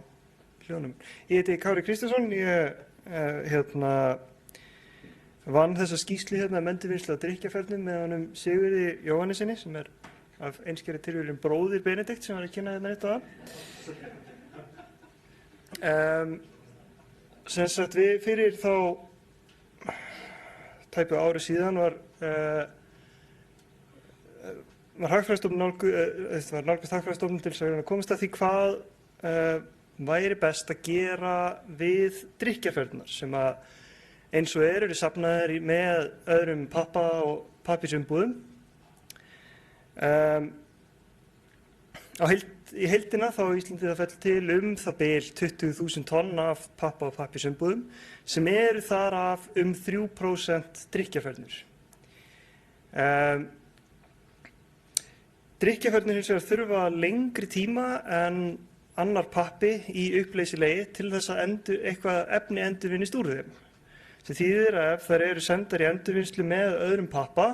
hljóðnum. Ég heiti Kári Kristjánsson, ég vann þessa skýrslu hérna endurvinnslu á drykkjarfernum með honum Sigurði Jóhannesinni sem er af einskæri tilviljun bróðir Benedikt sem var að kynna hérna eitt á það. Sem sagt við fyrir þá tæpu ári síðan var Hagfræðistofnun nálgast Hagfræðistofnun til þess að komast að því hvað væri best að gera við drykkjarferðnar sem að eins og eru safnaðir með öðrum pappa og pappírsumbúðum. Í heildina þá Íslandi það fell til það bil 20.000 tonn af pappa og pappírsumbúðum sem eru þar af 3% drykkjarfernur. Drykkjarfernur hins vegar þurfa lengri tíma en annar pappi í uppleysilegi til þess að eitthvað efni endurvinnist úr þeim. Sem þýðir að ef þær eru sendar í endurvinnslu með öðrum pappa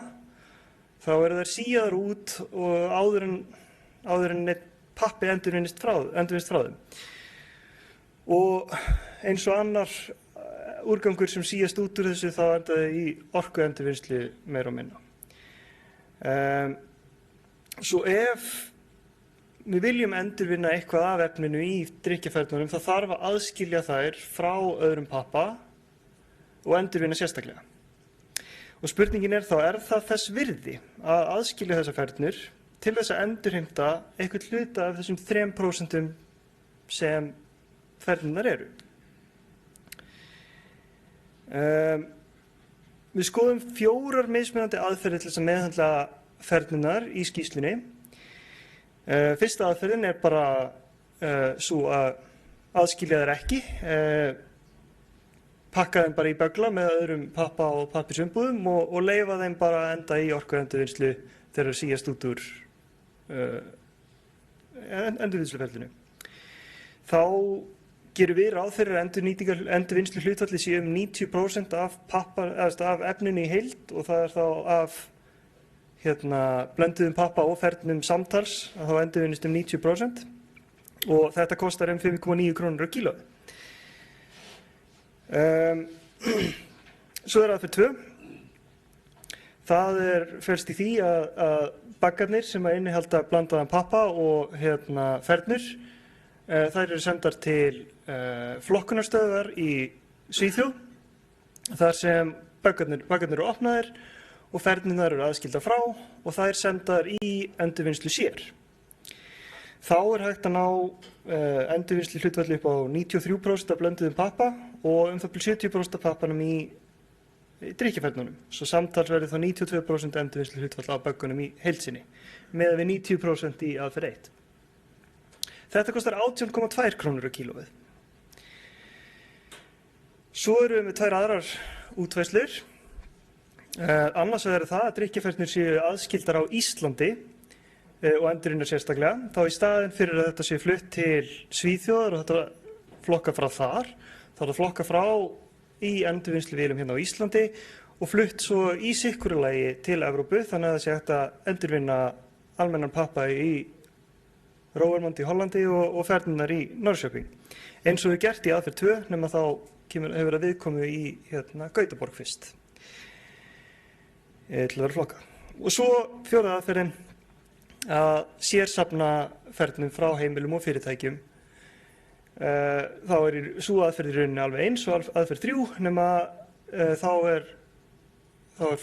þá eru þær síaðar út og áður en einn pappi endurvinnist frá þeim. Og eins og annar úrgangur sem síast út úr þessu þá endaði í orkuendurvinnslu meira og minna. Svo ef við viljum endurvinna eitthvað af efninu í drykkjarfernunum þá þarf að aðskilja þær frá öðrum pappa og endurvinna sérstaklega. Og spurningin er þá, er það þess virði að aðskilja þessar fernur til þess að endurheimta eitthvað hluta af þessum 3% sem fernurnar eru? Við skoðum 4 mismunandi aðferðir til þess að meðhöndla fernurnar í skýrslunni. Fyrsta aðferðin er bara sú að aðskilja þær ekki, pakka þeim bara í böggla með öðrum pappa og pappírsumbúðum og leyfa þeim bara að enda í orkuendurvinnslu þegar þeir síast út úr endurvinnsluferlinu. Þá gerum við ráð fyrir að endurvinnslu hlutfalli sé 90% af efninu í heild og það þá af blönduðum pappa og fernum samtals að þá endurvinnist 90% og þetta kostar 5,9 krónur á kílóið. Svo aðferð 2. Það felst í því að baggarnir sem innihalda blandaðan pappa og fernur, þær eru sendar til flokkunarstöðvar í Svíþjóð, þar sem baggarnir eru opnaðir og fernurnar eru aðskildar frá og þær sendar í endurvinnslu sér. Þá hægt að ná endurvinnslu hlutfalli upp á 93% af blönduðum pappa og það bil 70% af pappanum í drykkjarfernunum. Svo samtals verður þá 92% endurvinnslu hlutfall af böggunum í heild sinni, með við 90% í aðferð 1. Þetta kostar 18,2 krónur á kílóið. Svo erum við með 2 aðrar útfærslur. Annars verður það að drykkjarfernur séu aðskildar á Íslandi og endurvinna sérstaklega. Þá í staðinn fyrir að þetta sé flutt til Svíþjóðar og þetta flokka frá þar, þá er það flokka frá í endurvinnsluvélum hérna á Íslandi og flutt svo í sikuru lagi til Evrópu, þannig að það sé hægt að endurvinna almennan pappa í Roermond í Hollandi og fernurnar í Norrköping. Eins og við gert í aðferð 2, nema þá hefur það viðkomu í Gautaborg fyrst til að vera flokka. Og svo 4. aðferðin að sérsafna fernum frá heimilum og fyrirtækjum. Þá sú aðferð í rauninni alveg eins og aðferð 3, nema þá er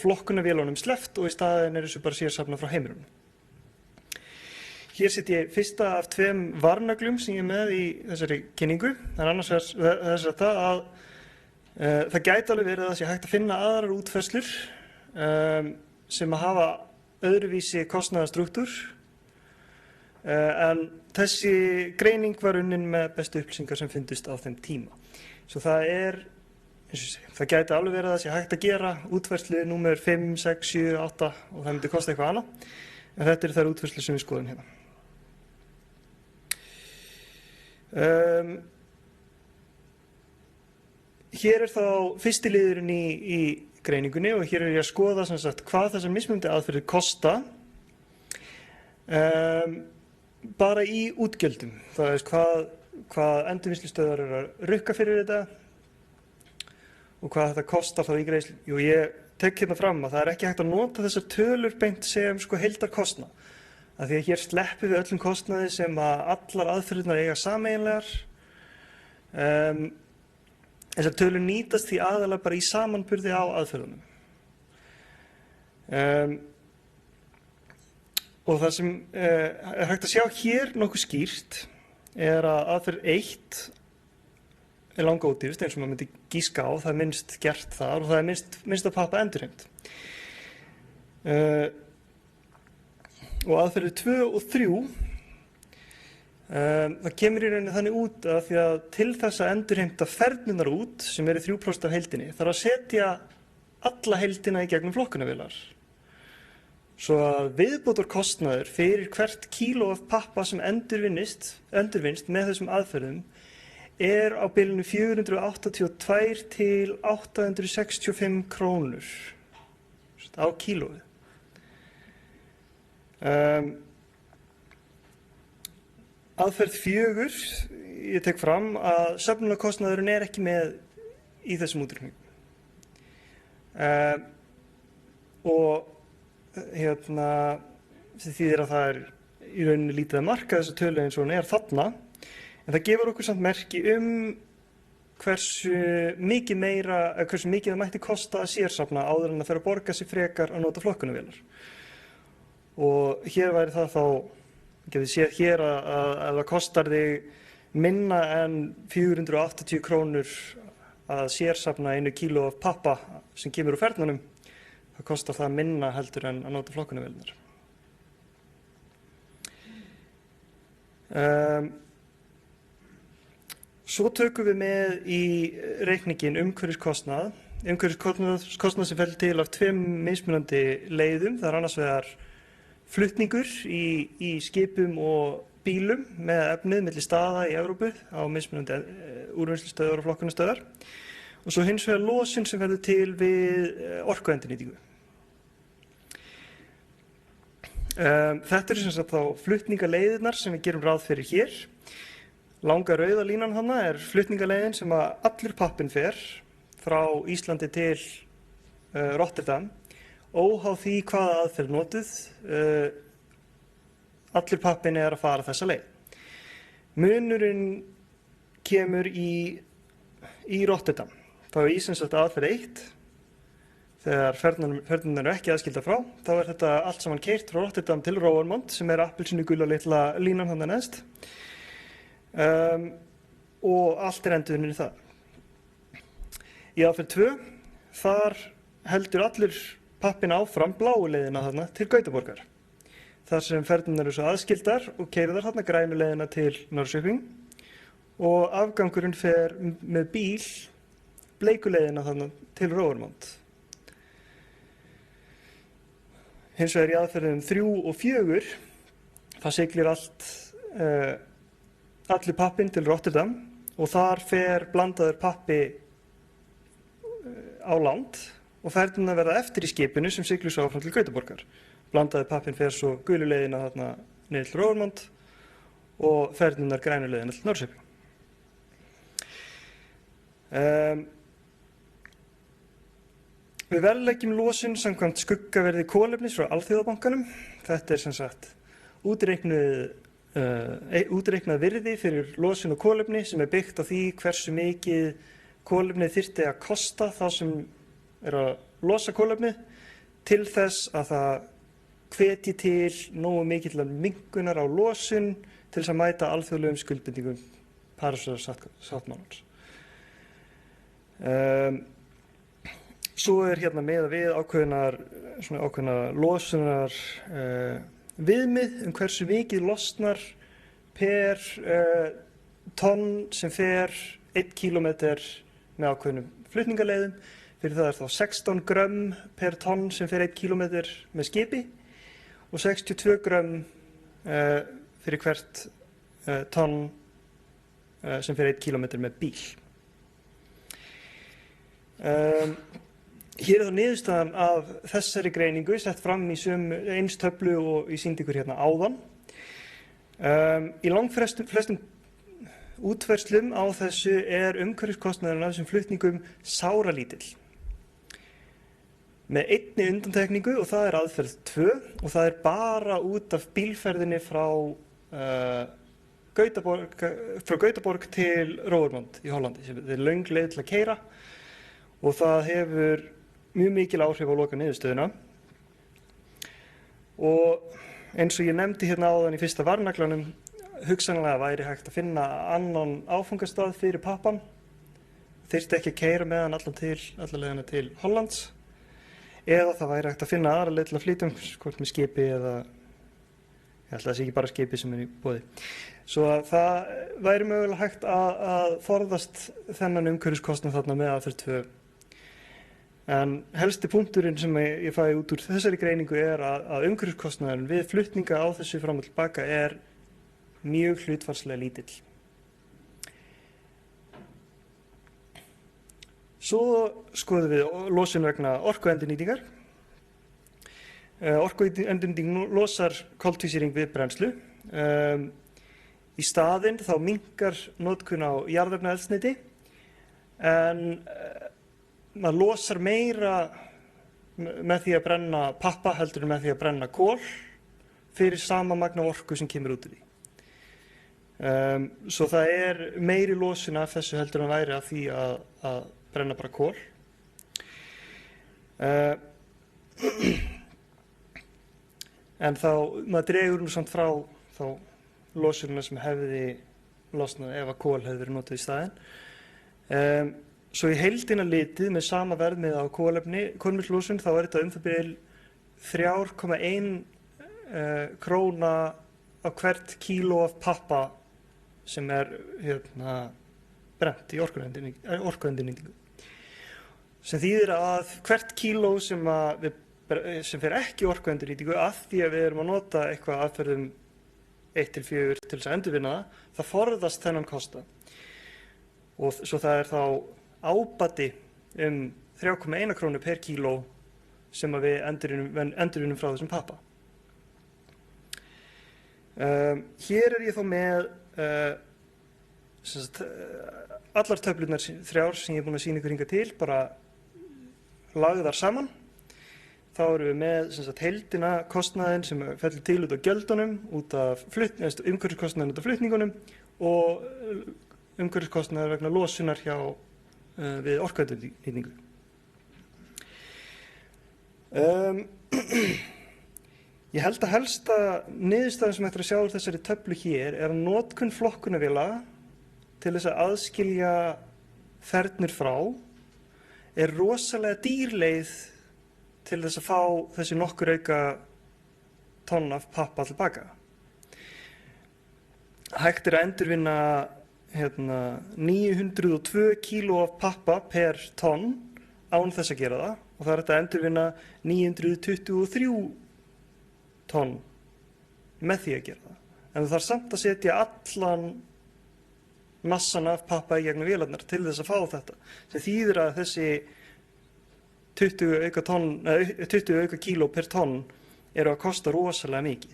flokkunarvélunum sleppt og í staðinn þessu bara sérsafna frá heimilum. Hér set ég fyrsta af 2 varnaglum sem ég með í þessari kynningu. En annars þess að það gæti alveg verið að það sé hægt að finna aðrar útfærslur sem að hafa öðruvísi kostnaðarstrúktúr, en þessi greining var unnin með bestu upplýsingar sem fundust á þeim tíma. Svo það gæti alveg verið að það sé hægt að gera útfærslu númer 5, 6, 7, 8 og það myndi kosta eitthvað annað, en þetta eru þær útfærslu sem við skoðum hérna. Hér þá fyrsti liðurinn í greiningunni og hér ég að skoða sem sagt hvað þessar mismunandi aðferðir kosta bara í útgjöldum. Það hvað endurvinnslustöðvar eru að rukka fyrir þetta og hvað þetta kostar þá í greiðslu. Jú, ég tek hérna fram að það er ekki hægt að nota þessar tölur beint sem heildarkostnað. Af því að hér sleppum við öllum kostnaði sem að allar aðferðirnar eiga sameiginlegar. Þessar tölur nýtast því aðalega bara í samanburði á aðferðunum. Og það sem er hægt að sjá hér nokkuð skýrt er að aðferð 1 er langódýrust eins og maður myndi gíska á, það er minnst gert þar og það er minnst að pappa endurheimt. Og aðferðir 2 og 3, það kemur í rauninni þannig út að því að til þess að endurheimta fernurnar út, sem eru 3% af heildinni, þarf að setja alla heildina í gegnum flokkunarvélar. Svo að viðbótarkostnaður fyrir hvert kíló af pappa sem endurvinnst með þessum aðferðum er á bilinu 482 til 865 krónur á kílóið. Aðferð 4, ég tek fram að söfnunarkostnaðurinn er ekki með í þessum útreikningum. Og það þýðir að það er í rauninni lítið að marka þessa tölu eins og hún er þarna, en það gefur okkur samt merki hversu mikið það mætti kosta að sérsafna áður en að fyrir að borga sig frekar að nota flokkunarvélar. Og hér væri það þá, getið séð hér að það kostar þig minna en 480 krónur að sérsafna 1 kíló af pappa sem kemur úr fernunum, það kostar það minna heldur en að nota flokkunarvélarnar. Svo tökum við með í reikningin umhverfiskostnað sem fellur til af tveim mismunandi leiðum. Það annars vegar flutningur í skipum og bílum með efnið milli staða í Evrópu á mismunandi úrvinnslustöðvar og flokkunarstöðvar. Og svo hins vegar losun sem verður til við orkuendurnýtingu. Þetta eru sem sagt þá flutningaleiðirnar sem við gerum ráð fyrir hér. Langa rauða línan hana flutningaleiðin sem að allur pappinn fer frá Íslandi til Rotterdam, óháð því hvaða aðferð notuð. Allur pappinn að fara þessa leið. Munurinn kemur í Rotterdam. Þá sem sagt aðferð 1. Þegar ferðirnar eru ekki aðskildar frá, þá þetta allt saman keyrt frá Rotterdam til Roermond sem appelsínugula litla línan þarna neðst. Og allt endurvinnin í það. Í aðferð 2, þar heldur allur pappinn áfram bláu leiðina þarna til Gautaborgar. Þar sem ferðirnar eru svo aðskildar og keyrðar þarna grænu leiðina til Norrköping og afgangurinn fer með bíl bleiku leiðina þarna til Roermond. Hins vegar í aðferðum 3 og 4, það siglir allur pappinn til Rotterdam og þar fer blandaður pappi á land og ferðirnar verða eftir í skipinu sem siglir svo áfram til Gautaborgar. Blandaður pappinn fer svo gulu leiðina þarna niður til Roermond og ferðirnar grænu leiðina til Norrköping. Við verðleggjum losun samkvæmt skuggaverði kolefnis frá Alþjóðabankanum. Þetta sem sagt útreiknað virði fyrir losun og kolefni sem byggt á því hversu mikið kolefnið þyrfti að kosta þá sem að losa kolefnið til þess að það hvetji til nógu mikillar minnkunar á losun til þess að mæta alþjóðlegum skuldbindingum Parísarsáttmálans. Svo hérna með við ákveðna losunar viðmið hversu mikið losnar per tonn sem fer 1 kílómetr með ákveðnum flutningaleiðum. Fyrir það þá 16 grömm per tonn sem fer 1 kílómetr með skipi og 62 grömm fyrir hvert tonn sem fer 1 kílómetr með bíl. Hér þá niðurstaðan af þessari greiningu sett fram í eins töflu og ég sýndi ykkur hérna áðan. Í langflestum útfærslum á þessu umhverfiskostnaðurinn af þessum flutningum sáralítill. Með einni undantekningu og það aðferð 2 og það bara út af bílferðinni frá Gautaborg til Roermond í Hollandi. Þetta löng leið til að keyra og það hefur mjög mikil áhrif á loka niðurstöðuna. Og eins og ég nefndi hérna áðan í fyrsta varnaglanum, hugsanlega væri hægt að finna annan áfangastað fyrir pappan. Þyrfti ekki að keyra með hann alla leiðina til Hollands. Eða það væri hægt að finna aðra leið til að flytja hvort með skipi eða ég ætla að það sé ekki bara skipi sem í boði. Svo að það væri mögulega hægt að forðast þennan umhverfiskostnað þarna með aðferð 2. En helsti punkturinn sem ég fæ út úr þessari greiningu að umhverfiskostnaðurinn við flutninga á þessu fram og tilbaka mjög hlutfallslega lítill. Svo skoðum við losun vegna orkuendurnýtingar. Orkuendurnýting losar koltvísýring við brennslu. Í staðinn þá minnkar notkun á jarðefnaeldsneyti en maður losar meira með því að brenna pappa heldur en með því að brenna kol fyrir sama magn af orku sem kemur út úr því. Svo það meiri losun af þessu heldur en væri af því að brenna bara kol. En þá maður dregur samt frá þá losunina sem hefði losnað ef að kol hefði verið notað í staðinn. Svo í heildina litið með sama verðmið á kolefnislosun þá þetta það bil 3,1 króna á hvert kíló af pappa sem brent í orkuendurnýtingu. Sem þýðir að hvert kíló sem fer ekki í orkuendurnýtingu að því að við erum að nota eitthvað aðferðum 1-4 til þess að endurvinna það forðast þennan kostnað. Og svo það er þá ábati 3,1 krónu per kíló sem að við endurvinnum frá þessum pappa. Hér er ég þó með allar töflurnar 3 sem ég er búinn að sýna ykkur hingað til, bara lagðar saman. Þá erum við með heildina kostnaðinn sem fellur til út af gjöldunum, út af umhverfiskostnaðinn út af flutningunum og umhverfiskostnaðinn vegna losunar við orkuendurnýtingu. Ég held að helsta niðurstaðan sem hægt er að sjá úr þessari töflu hér er að notkun flokkunarvéla til þess að aðskilja fernur frá er rosalega dýr leið til þess að fá þessi nokkur auka tonn af pappa tilbaka. Hægt er að endurvinna 902 kíló af pappa per tonn án þess að gera það og það er hægt að endurvinna 923 tonn með því að gera það. En það þarf samt að setja allan massan af pappa í gegnum vélarnar til þess að fá þetta. Sem þýðir að þessi 20 auka kíló per tonn eru að kosta rosalega mikið.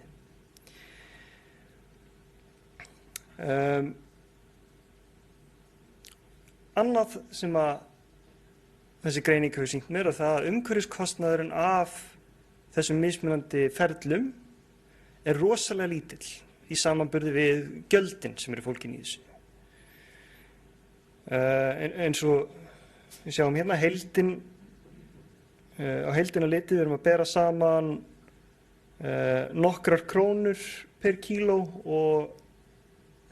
Annað sem að þessi greining hefur sýnt mér er það að umhverfiskostnaðurinn af þessum mismunandi ferlum er rosalega lítill í samanburði við gjöldin sem eru fólgin í þessu. Eins og við sjáum hérna á heildina litið við erum að bera saman nokkrar krónur per kíló og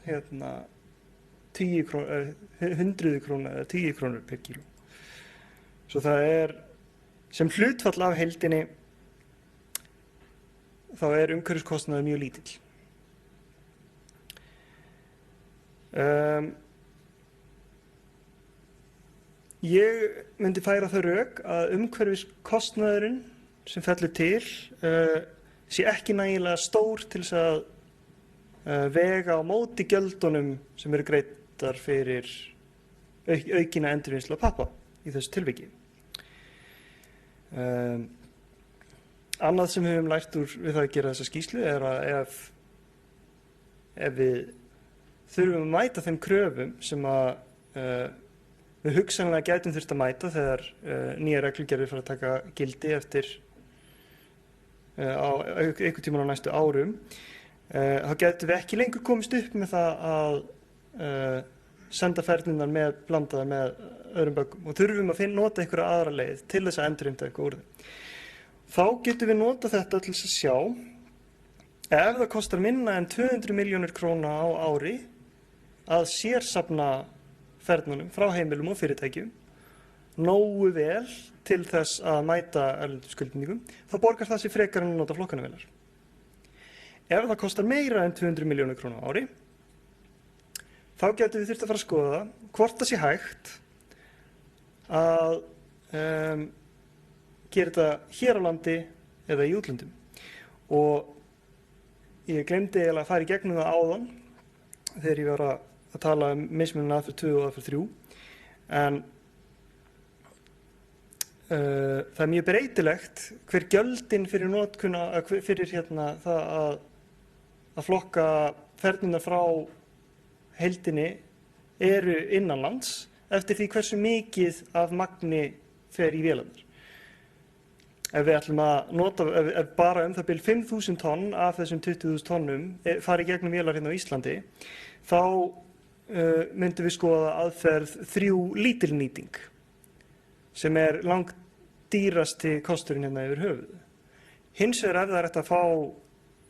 100 krónur eða 10 krónur per kíló. Svo það er sem hlutfall af heildinni þá er umhverfiskostnaður mjög lítill. Ég myndi færa það rök að umhverfiskostnaðurinn sem fellur til sé ekki nægilega stór til þess að vega á móti gjöldunum sem eru greiddar fyrir aukina endurvinnslu á pappa í þessu tilviki. Annað sem við höfum lært við það að gera þessa skýrslu er að ef við þurfum að mæta þeim kröfum sem að við hugsanlega gætum þurft að mæta þegar nýjar reglugerðir fara að taka gildi eftir einhvern tímann á næstu árum, þá gætum við ekki lengur komist upp með það að senda ferðirnar blandaðar með öðrum böggum og þurfum að nota einhverja aðra leið til þess að endurheimta eitthvað úr þeim. Þá getum við nota þetta til þess að sjá ef það kostar minna en 200 milljónir króna á ári að sérsafna ferðnunum frá heimilum og fyrirtækjum nógu vel til þess að mæta erlendum skuldbindingum, þá borgar það sig frekar en að nota flokkunarvélar. Ef það kostar meira en 200 milljónir króna á ári, þá getum við þurft að fara að skoða hvort það sé hægt að gera þetta hér á landi eða í útlöndum. Og ég glemdi eiginlega að fara í gegnum það áðan þegar ég var að tala mismununa aðferð 2 og aðferð 3, en það er mjög breytilegt hver gjöldin fyrir notkun fyrir það að flokka ferðirnar frá heildinni eru innanlands eftir því hversu mikið af magni fer í vélarnar. Ef við ætlum að nota, ef bara það bil 5.000 tonn af þessum 20.000 tonnum fari í gegnum vélar hérna á Íslandi, þá myndum við skoða aðferð 3 lítilnýting, sem er langt dýrasti kosturinn hérna yfir höfuð. Hins vegar ef það er hægt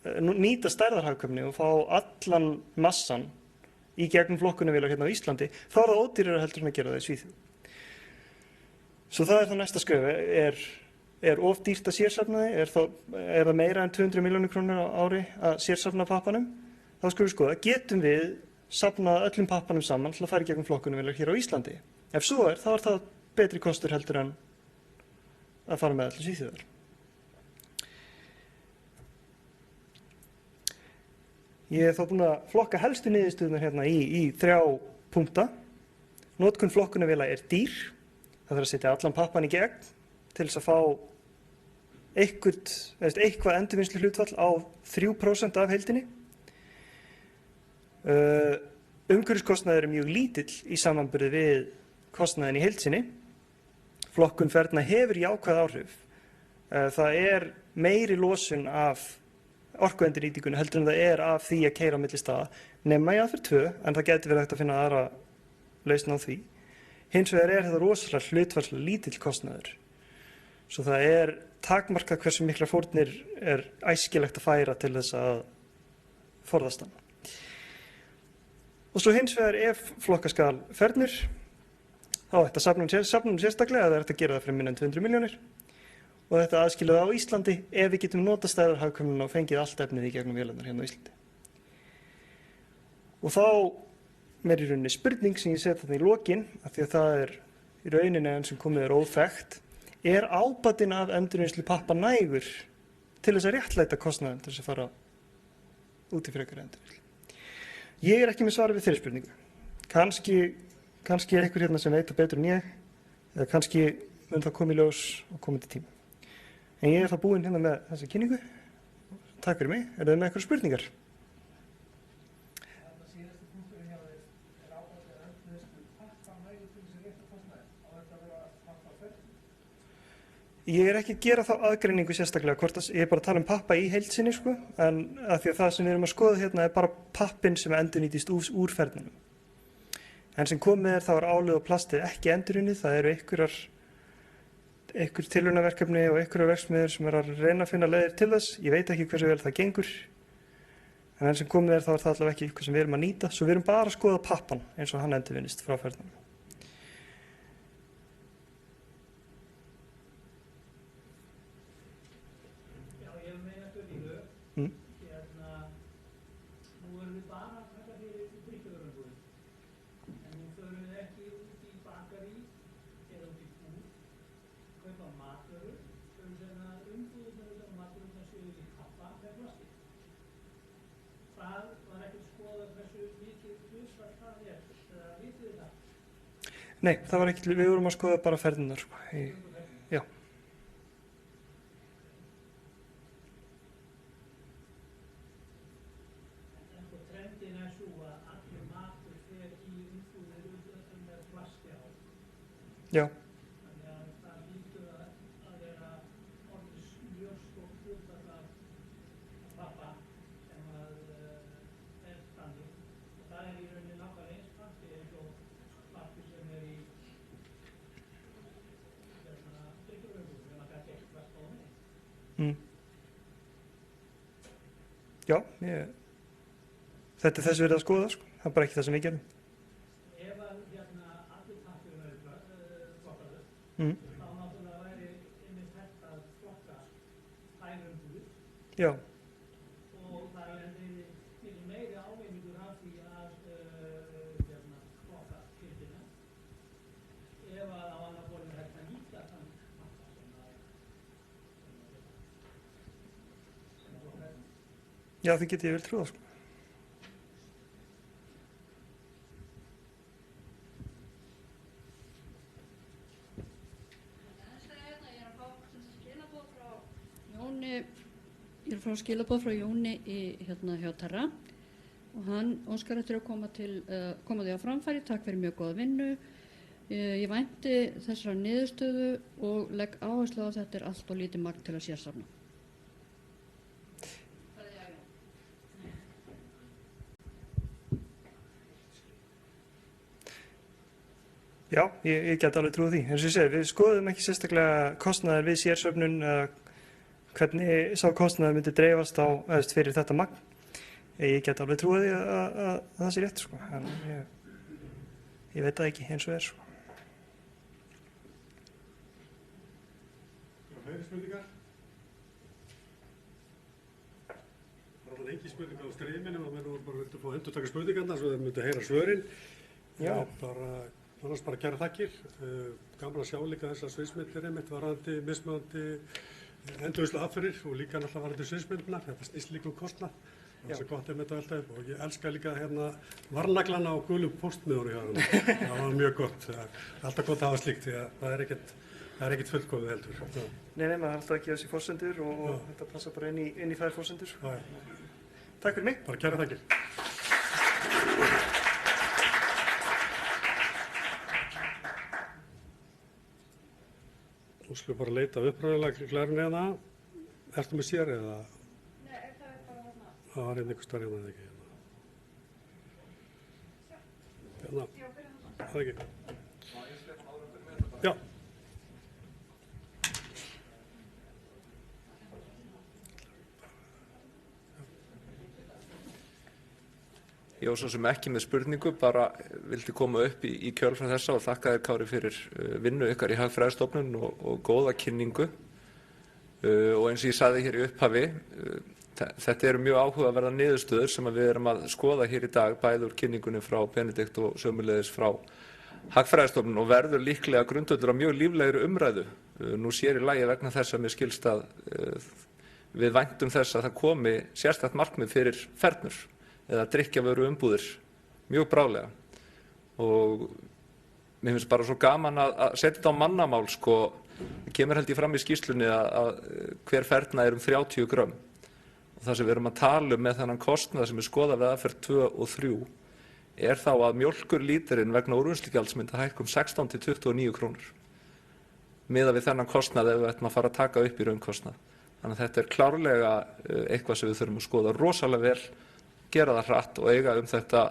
að nýta stærðarhagkvæmni og fá allan massan í gegnum flokkunarvélar hérna á Íslandi, þá er það ódýrara heldur en að gera það í Svíþjóð. Svo það er það næsta skref. Er of dýrt að sérsafna þið? Er það meira en 200 milljónir krónur á ári að sérsafna pappanum? Þá skulum við skoða, getum við safna öllum pappanum saman til að fara í gegnum flokkunarvélar hér á Íslandi. Ef svo þá er það betri kostur heldur en að fara með allir Svíþjóðar. Ég þó búinn að flokka helstu niðurstöðurnar hérna í 3 punkta. Notkun flokkunarvéla er dýr. Það þarf að setja allan pappan í gegn til þess að fá eitthvað endurvinnslu hlutfall á 3% af heildinni. Umhverfiskostnaður er mjög lítill í samanburði við kostnaðinn í heild sinni. Flokkun ferna hefur jákvæð áhrif. Það er meiri losun af orkuendurnýtingunni heldur en það er af því að keyra á milli staða, nema í aðferð 2, en það gæti verið hægt að finna aðra lausn á því. Hins vegar er þetta rosalega hlutfallslega lítill kostnaður. Svo það er takmarkað hversu mikla fórnir er æskilegt að færa til þess að forðast hann. Og svo hins vegar ef flokka skal fernur, þá ætti að safna sérstaklega, það er hægt að gera það fyrir minna en 200 milljónir. Og þetta aðskilur það á Íslandi ef við getum notað stærðarhagkvæmnina og fengið allt efnið í gegnum vélarnar hérna á Íslandi. Og þá er í rauninni spurning sem ég set þarna í lokin, af því að það er í rauninni enn sem komið er óþekkt, er ábatinn af endurvinnslu pappa nægur til þess að réttlæta kostnaðinn til þess að fara út í frekari endurvinnslu? Ég er ekki með svar við þeirri spurningu. Kannski er einhver hérna sem veit það betur en ég, eða kannski mun það koma í ljós á komandi tíma. En ég er það búinn hérna með þessa kynningu. Takk fyrir mig. Eru þið með einhverjar spurningar? Ég er ekki að gera þá aðgreiningu sérstaklega, ég er bara að tala pappa í heild sinni, sko, en af því að það sem við erum að skoða hérna er bara pappinn sem endurnýtist úr ferninum. En sem komið þá er álið og plastið ekki endurunnið, það eru einhver tilraunaverkefni og einhverjar verksmiðjur sem að reyna að finna leiðir til þess. Ég veit ekki hversu vel það gengur, en sem komið þá er það allavega ekki eitthvað sem við erum að nýta, svo við erum bara að skoða pappan eins og hann endurvinnist frá ferninum. Nei, það var ekki, við vorum að skoða bara ferðirnar, sko. Já. Trendin er svo að allir matur fer í umbúðir með plasti á. Já. Þannig að það hlýtur að vera orðið mjög stórt hlutfall af pappa sem er þannig. Og það er í rauninni nákvæmlega eins plasti eins og plasti sem er í drykkjarvöruumbúðum sem að kannski ekki plast á með. Já, þetta er þess verið að skoða, sko. Það er bara ekki það sem við gerum. Ef að allir pappirinn eru flokkaður, þá náttúrulega væri einmitt hægt að flokka þær umbúðir. Já. Og það er mikið meiri ávinningur af því að flokka skildina. Ef að á annað borð er hægt að nýta þann pappa sem er flokkaður. Já, því get ég vel trúað, sko. Ég er að fá skilaboð frá Jóni hjá Terra og hann óskar eftir að koma því á framfæri. Takk fyrir mjög góða vinnu. Ég vænti þessara niðurstöðu og legg áherslu á að þetta er allt og lítið magn til að sérsafna. Já, ég get alveg trúið því. Eins og ég segi, við skoðum ekki sérstaklega kostnaðar við sérsöfnun, hvernig sá kostnaður myndi dreifast fyrir þetta magn. Ég get alveg trúið því að það sé rétt, sko. En ég veit það ekki eins og sko. Fleiri spurningar? lengi spurninga á streyminu og við bara vildum fá endurtaka spurningarnar svo þeir myndu heyra svörin. Já. Annars bara kæra þakkir. Gaman að sjá líka þessar sviðsmyndir einmitt varðandi mismunandi endurvinnslu aðferðir og líka náttúrulega varðandi sviðsmyndirnar. Þetta snýst líka kostnað. Það er svo gott með þetta alltaf og ég elska líka varnaglana á gulu póstmiðunum hjá hann. Það var mjög gott. Það er alltaf gott að hafa slíkt því að það er ekkert fullkomið heldur. Nei, maður þarf alltaf að gefa sér forsendur og þetta passa bara inn í þær forsendur. Takk fyrir mig. Bara kæra þakkir. Þú skulum bara leita uppræðilega glærin eða ertu með sér eða? Nei, það er bara þarna. Það var einhver starf hérna ekki. Hérna. Það ekki. Já. Ég var svo sem ekki með spurningu, bara vildi koma upp í kjölfar þessa og þakka þér Kári fyrir vinnu ykkar í Hagfræðistofnun og góða kynningu. Og eins og ég sagði hér í upphafi, þetta eru mjög áhugaverðar niðurstöður sem við erum að skoða hér í dag, bæði úr kynningunni frá Benedikt og sömuleiðis frá Hagfræðistofnun og verður líklega grundvöllur á mjög líflegri umræðu. Nú sér í lagi vegna þess að mér skilst að við væntum þess að það komi sérstakt markmið fyrir fernur eða drykkjarvöru umbúðir mjög bráðlega og mér finnst bara svo gaman að setja þetta á mannamál sko, það kemur held ég fram í skýrslunni að hver ferna er 30 grömm og það sem við erum að tala með þennan kostnað sem er skoðað við aðferð 2 og 3 er þá að mjólkurlíturinn vegna úrvinnslugjalds myndi hækka 16 til 29 krónur miðað við þennan kostnað ef við ætlum að fara að taka upp í raunkostnað. Þannig að þetta er klárlega eitthvað sem við þurfum að skoða rosalega vel, gera það hratt og eiga þetta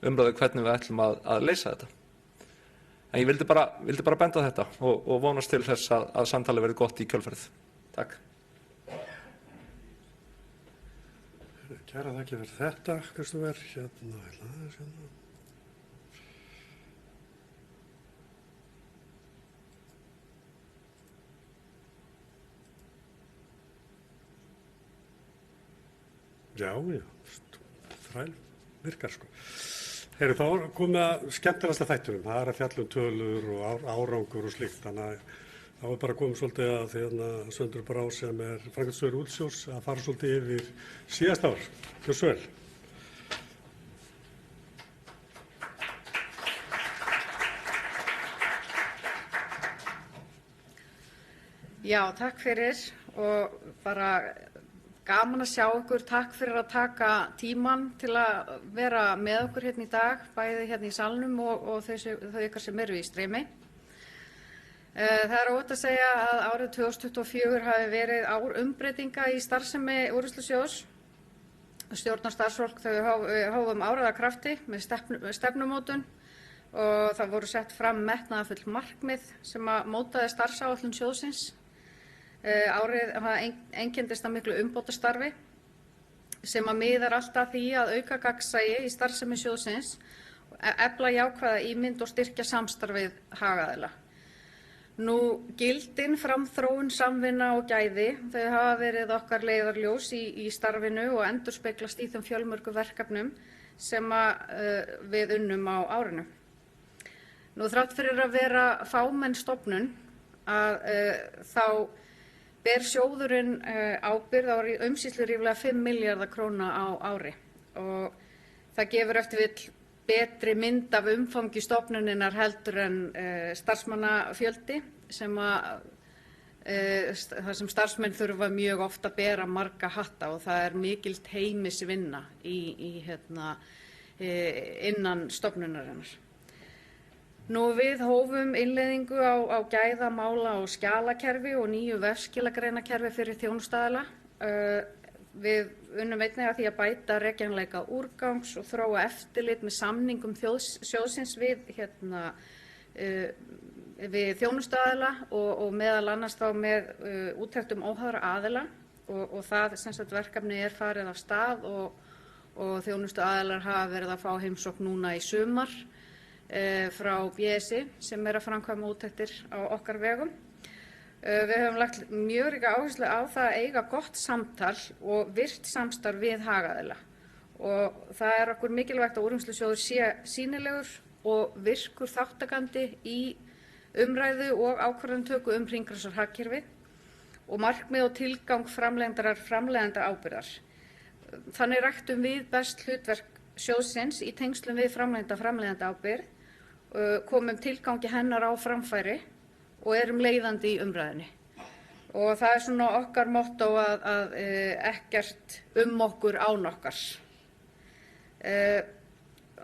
umræðu hvernig við ætlum að leysa þetta. En ég vildi bara benda á þetta og vonast til þess að samtalið verði gott í kjölfarið. Takk. Kæra þakkir fyrir þetta, Kristófer. Já, þræl virkar sko. Þá er komið að skemmtilegasta þættinum. Það er að fjalla um tölur og árangur og slíkt. Þannig að þá er bara komið svolítið að Söndur Brá sem er framkvæmdastjóri Úlfsjóðs að fara svolítið yfir síðasta ár. Gjörðu svo vel. Já, takk fyrir og bara gaman að sjá ykkur. Takk fyrir að taka tímann til að vera með okkur hérna í dag, bæði hérna í salnum og þau ykkar sem eru í streymi. Það er óhætt að segja að árið 2024 hafi verið ár umbreytinga í starfsemi Úrvinnslusjóðs. Stjórn og starfsfólk hófum árið af krafti með stefnumótun og það voru sett fram metnaðarfull markmið sem að mótaði starfsáætlun sjóðsins. Árið einkenndist af miklu umbótastarfi sem að miðar alltaf því að auka gagnsæi í starfsemi sjóðsins, efla jákvæða ímynd og styrkja samstarfið hagaðila. Nú, gildin, framþróun, samvinna og gæði, þau hafa verið okkar leiðarljós í starfinu og endurspeglast í þeim fjölmörgu verkefnum sem við unnum á árinu. Nú, þrátt fyrir að vera fámenn stofnun þá ber sjóðurinn ábyrgð á umsýslu ríflega 5 milljarða króna á ári og það gefur eftir vill betri mynd af umfangi stofnuninnar heldur en starfsmannafjöldi þar sem starfsmenn þurfa mjög oft að bera marga hatta og það er mikil teymisvinna innan stofnunarinnar. Nú, við hófum innleiðingu á gæðamála og skjalakerfi og nýju vefskilagreinakerfi fyrir þjónustaðila. Við unnum einnig að því að bæta rekjanleika úrgangs og þróa eftirlit með samningum sjóðsins við þjónustaðila og meðal annars þá með úttektum óháðra aðila og það verkefni er farið af stað og þjónustuaðilar hafa verið að fá heimsókn núna í sumar frá BSI sem er að framkvæma úttektir á okkar vegum. Við höfum lagt mjög ríka áherslu á það að eiga gott samtal og virkt samstarf við hagaðila og það er okkur mikilvægt að Úrvinnslusjóður sé sýnilegur og virkur þátttakandi í umræðu og ákvarðanatöku hringrásarhagkerfið og markmið og tilgang framleiðenda ábyrgðar. Þannig ræktum við best hlutverk sjóðsins í tengslum við framleiðenda ábyrgð, komum tilgangi hennar á framfæri og erum leiðandi í umræðunni. Og það er svona okkar mottó að ekkert okkur án okkar.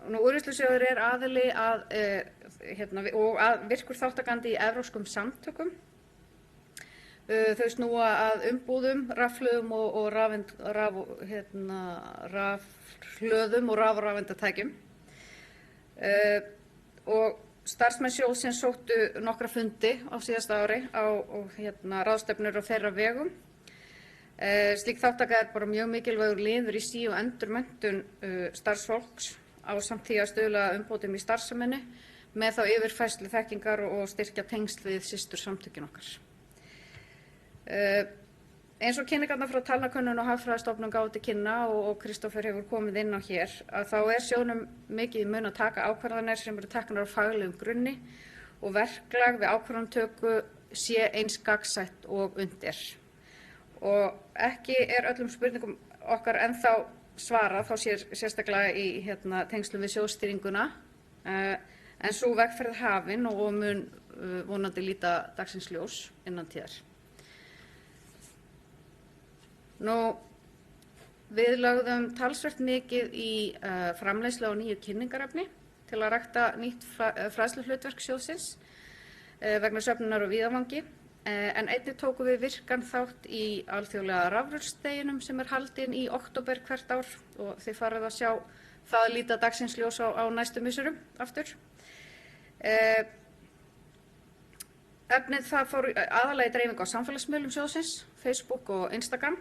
Úrvinnslusjóður er aðili og virkur þátttakandi í evrópskum samtökum. Þau snúa að umbúðum, rafhlöðum og rafhlöðum og rafrafeindatækjum. Og starfsmenn sjóðsins sóttu nokkra fundi á síðasta ári á ráðstefnur á þeirra vegum. Slík þátttaka er bara mjög mikilvægur liður í sí- og endurmenntun starfsfólks ásamt því að stuðla að umbótum í starfseminni með þá yfirfærslu þekkingar og styrkja tengsl við systursamtökin okkar. Eins og kynningarnar frá Talnakönnun og Hagfræðistofnun gáfu til kynna og Kristófer hefur komið inn á hér, að þá er sjóðnum mikið í mun að taka ákvarðanir sem eru teknar á faglegum grunni og verklag við ákvarðanatöku sé eins gagnsætt og unnt er. Og ekki er öllum spurningum okkar ennþá svarað, þá sérstaklega í tengslum við sjóðstýringuna, en sú vegferð hafin og mun vonandi líta dagsins ljós innan tíðar. Við lögðum talsvert mikið í framleiðslu á nýju kynningarefni til að rækta nýtt fræðsluhlutverk sjóðsins vegna söfnunar og víðavangi, en einnig tókum við virkan þátt í alþjóðlega rafraursdeginum sem er haldinn í október hvert ár og þið farið að sjá það líta dagsins ljós á næstu misserum aftur. Efnið það fór aðallega í dreifingu á samfélagsmiðlum sjóðsins, Facebook og Instagram.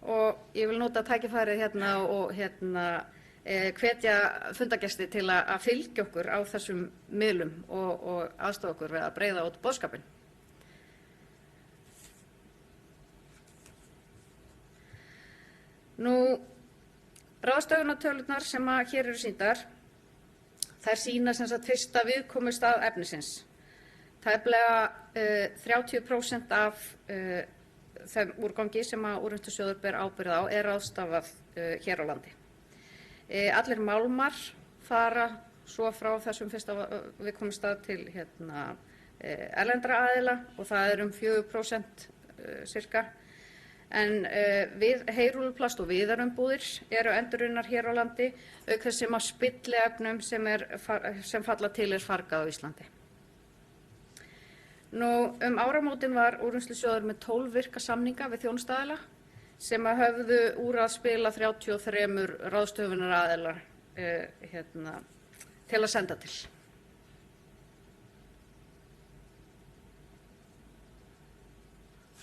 Og ég vil nota tækifærið og hvetja fundagesti til að fylgja okkur á þessum miðlum og aðstoða okkur við að breiða út boðskapinn. Ráðstöfunartölurnar sem hér eru sýndar, þær sýna sem sagt fyrsta viðkomustað efnisins. Tæplega 30% af þeim úrgangi sem Úrvinnslusjóður ber ábyrgð á er ráðstafað hér á landi. Allir málmar fara svo frá þessum fyrsta viðkomustað til erlendra aðila og það er 4% cirka. En heyrúlluplast og viðarumbúðir eru endurunnar hér á landi, auk þess sem að spilliefnum sem falla til er fargað á Íslandi. Áramótin var Úrvinnslusjóður með 12 virka samninga við þjónustuaðila sem höfðu úr að spila 33 ráðstöfunaraðilar til að senda til.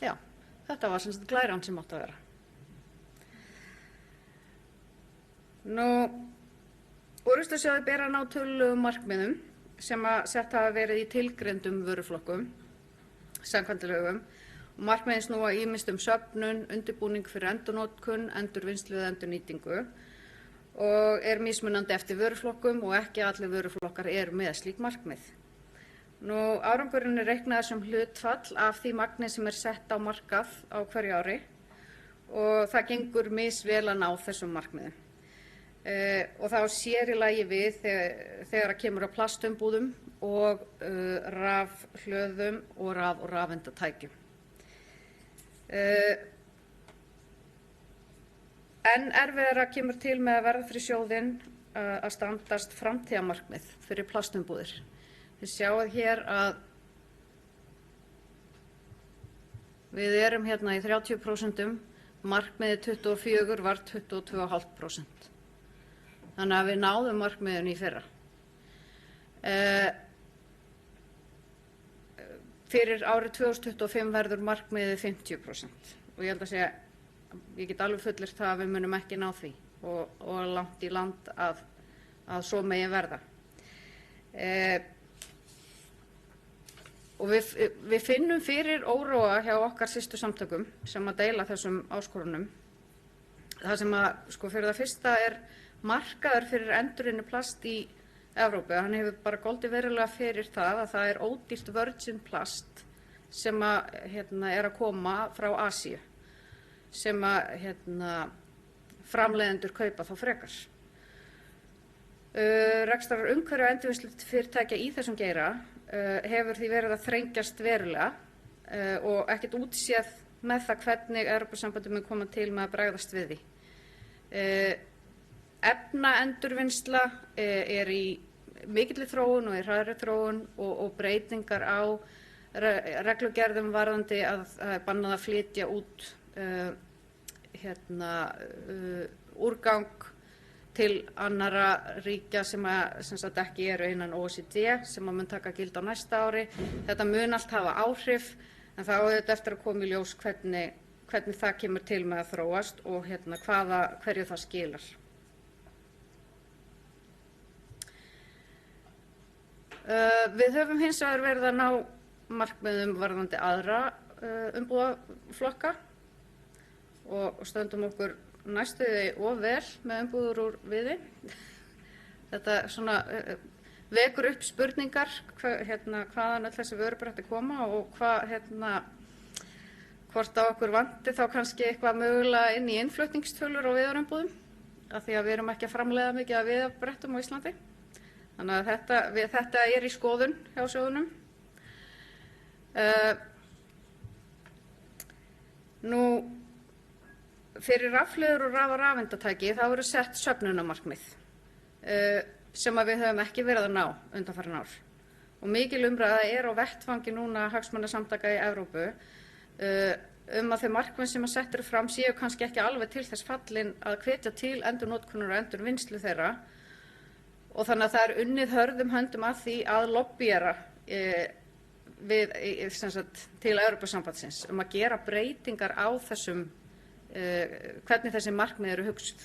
Já, þetta var sem sagt glæran sem átti að vera. Úrvinnslusjóður ber að ná tölulegum markmiðum sem að sett hafa verið í tilgreindum vöruflokkum samkvæmt lögum og markmiðin snúa ýmist söfnun, undirbúning fyrir endurnotkun, endurvinnslu eða endurnýtingu og er mismunandi eftir vöruflokkum og ekki allir vöruflokkar eru með slík markmið. Árangurinn er reiknaður sem hlutfall af því magni sem er sett á markað á hverju ári og það gengur misvel að ná þessum markmiðum. Og þá sér í lagi við þegar að kemur á plastumbúðum og rafhlöðum og rafeindatækjum. En erfiðara kemur til með að verða fyrir sjóðinn að standast framtíðarmarkmið fyrir plastumbúðir. Þið sjáið hér að við erum hérna í 30%, markmiðið 24 var 22,5%. Þannig að við náðum markmiðinu í fyrra. Fyrir árið 2025 verður markmiðið 50% og ég held að segja, ég get alveg fullyrt það að við munum ekki ná því og langt í land að svo megi verða. Og við finnum fyrir óróa hjá okkar systur samtökum sem að deila þessum áskorunum. Það sem að, sko, fyrir það fyrsta er markaður fyrir endurvinnu plast í Evrópu. Hann hefur bara goldið verulega fyrir það að það er ódýrt virgin plast sem að, er að koma frá Asíu, sem að framleiðendur kaupa þá frekar. Rekstrar umhverfi endurvinnslufyrirtækja í þessum geira hefur því verið að þrengjast verulega og ekkert útséð með það hvernig Evrópusambandið mun koma til með að bregðast við því. Efnaendurvinnsla er í mikilli þróun og í hraðri þróun og breytingar á reglugerðum varðandi að það er bannað að flytja út úrgang til annarra ríkja sem sagt ekki eru innan OECD sem að mun taka gildi á næsta ári. Þetta mun allt hafa áhrif en það á auðvitað eftir að koma í ljós hvernig það kemur til með að þróast og hverju það skilar. Við höfum hins vegar verið að ná markmiðum varðandi aðra umbúðaflokka og stöndum okkur næstuði og vel með umbúður úr viði. Þetta svona vekur upp spurningar hvaðan öll þessi vörubretti koma og hvort á okkur vanti þá kannski eitthvað mögulega inn í innflutningstölur á viðarumbúðum af því að við erum ekki að framleiða mikið af viðarbrettum á Íslandi. Þannig að þetta er í skoðun hjá sjóðunum. Fyrir rafhlöður og rafeindatæki þá eru sett söfnunarmarkmið sem að við höfum ekki verið að ná undanfarin ár. Og mikil umræða er á vettvangi núna hagsmunasamtaka í Evrópu að þau markmið sem að sett eru fram séu kannski ekki alveg til þess fallin að hvetja til endurnotkunar og endurvinnslu þeirra. Og þannig að það er unnið hörðum höndum að því að lobbyera til Evrópusambandsins að gera breytingar á þessum hvernig þessi markmið eru hugsuð.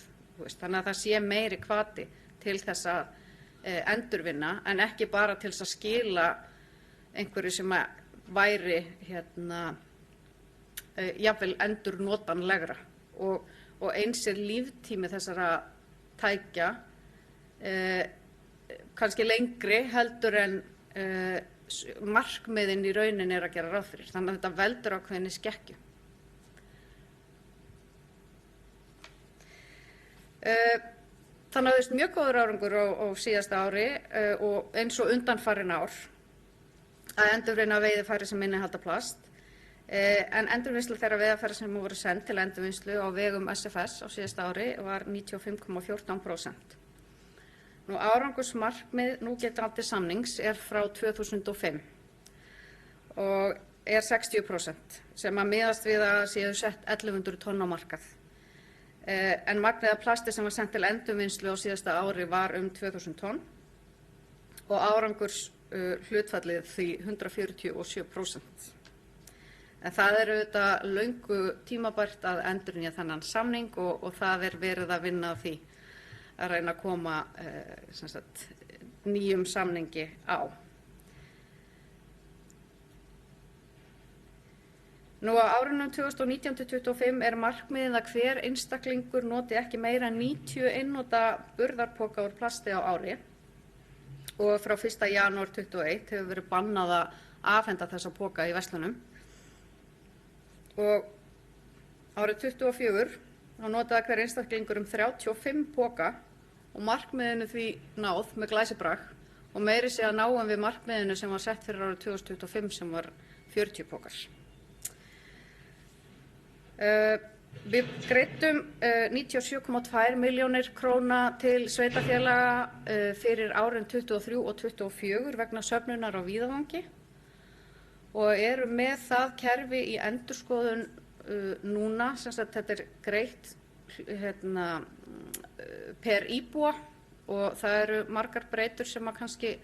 Þannig að það sé meiri hvati til þess að endurvinna en ekki bara til þess að skila einhverju sem væri jafnvel endurnotanlegra og eins er líftími þessara tækja kannski lengri heldur en markmiðin í rauninni er að gera ráð fyrir. Þannig að þetta veldur ákveðinni skekkju. Það náðist mjög góður árangur á síðasta ári og eins og undanfarin ár að endurvinna veiðarfæri sem innihalda plast en endurvinnsla þeirra veiðarfæra sem voru send til endurvinnslu á vegum SFS á síðasta ári var 95,14%. Árangursmarkmið núgildandi samnings er frá 2005 og er 60% sem að miðast við að séu sett 1100 tonn á markað. En magnið af plasti sem var sendt til endurvinnslu á síðasta ári var 2000 tonn og árangurshlutfallið því 147%. En það er auðvitað löngu tímabært að endurnýja þennan samning og það er verið að vinna á því að reyna að koma nýjum samningi á. Á árunum 2019-2025 er markmiðið að hver einstaklingur noti ekki meira en 90 einnota burðarpoka úr plasti á ári og frá 1. janúar 2021 hefur verið bannað að afhenda þessa poka í verslunum. Og árið 2024 notaði hver einstaklingur 35 poka og markmiðinu því náð með glæsibrag og meiri sé að náum við markmiðinu sem var sett fyrir árið 2025 sem var 40 pokar. Við greiddum 97,2 milljónir króna til sveitarfélaga fyrir árin 23 og 24 vegna söfnunar á Víðavangi og eru með það kerfi í endurskoðun núna, sem sagt þetta er greitt per íbúa og það eru margar breytur sem að kannski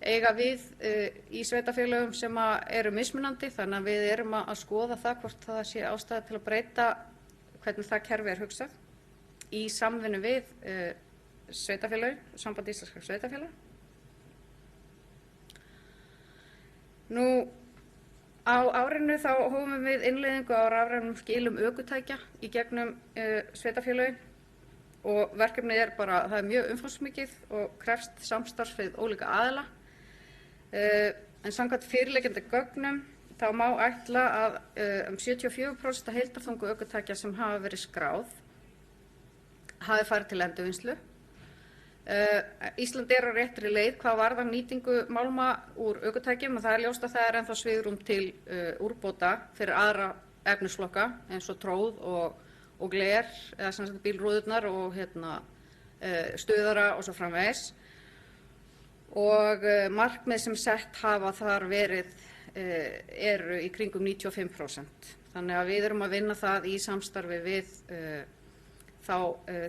eiga við í sveitarfélögum sem eru mismunandi, þannig að við erum að skoða það hvort það sé ástæða til að breyta hvernig það kerfi er hugsað í samvinnu við sveitarfélög, Samband íslenskra sveitarfélaga. Á árinu þá hófum við innleiðingu á rafrænum skilum ökutækja í gegnum sveitarfélögin og verkefnið er bara, það er mjög umfangsmikið og krefst samstarfs við ólíka aðila. En samkvæmt fyrirliggjandi gögnum þá má ætla að 74% af heildarþunga ökutækja sem hafa verið skráð hafi farið til endurvinnslu. Ísland er á réttri leið hvað varðar nýtingu málma úr ökutækjum og það er ljóst að það er ennþá svigrúm til úrbóta fyrir aðra efnisflokka eins og tróð og gler eða sem sagt bílrúðurnar og stuðara og svo framvegis. Og markmið sem sett hafa þar verið eru í kringum 95%. Þannig að við erum að vinna það í samstarfi við þá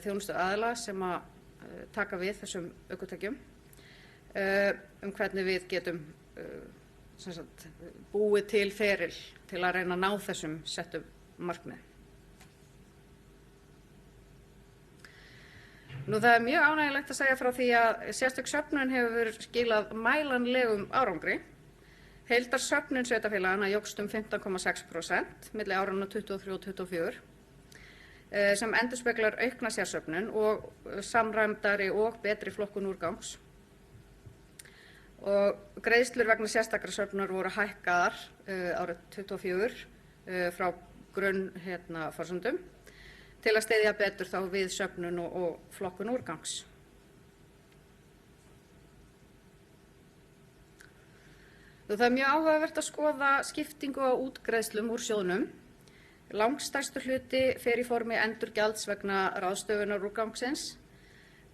þjónustu aðila sem að taka við þessum ökutækjum hvernig við getum búið til feril til að reyna að ná þessum settum markmið. Nú það er mjög ánægjulegt að segja frá því að sérstök söfnun hefur skilað mælanlegum árangri. Heildarsöfnun sveitarfélaganna jókst 15,6% milli áranna 23 og 24 sem endurspeglar aukna sérsöfnun og samræmdari og betri flokkun úrgangs. Og greiðslur vegna sérstakra söfnunar voru hækkaðar árið 24 frá forsendum til að styðja betur þá við söfnun og flokkun úrgangs. Það er mjög áhugavert að skoða skiptingu á útgreiðslum úr sjóðnum. Langstærstur hluti fer í formi endurgjalds vegna ráðstöfunar úrgangsins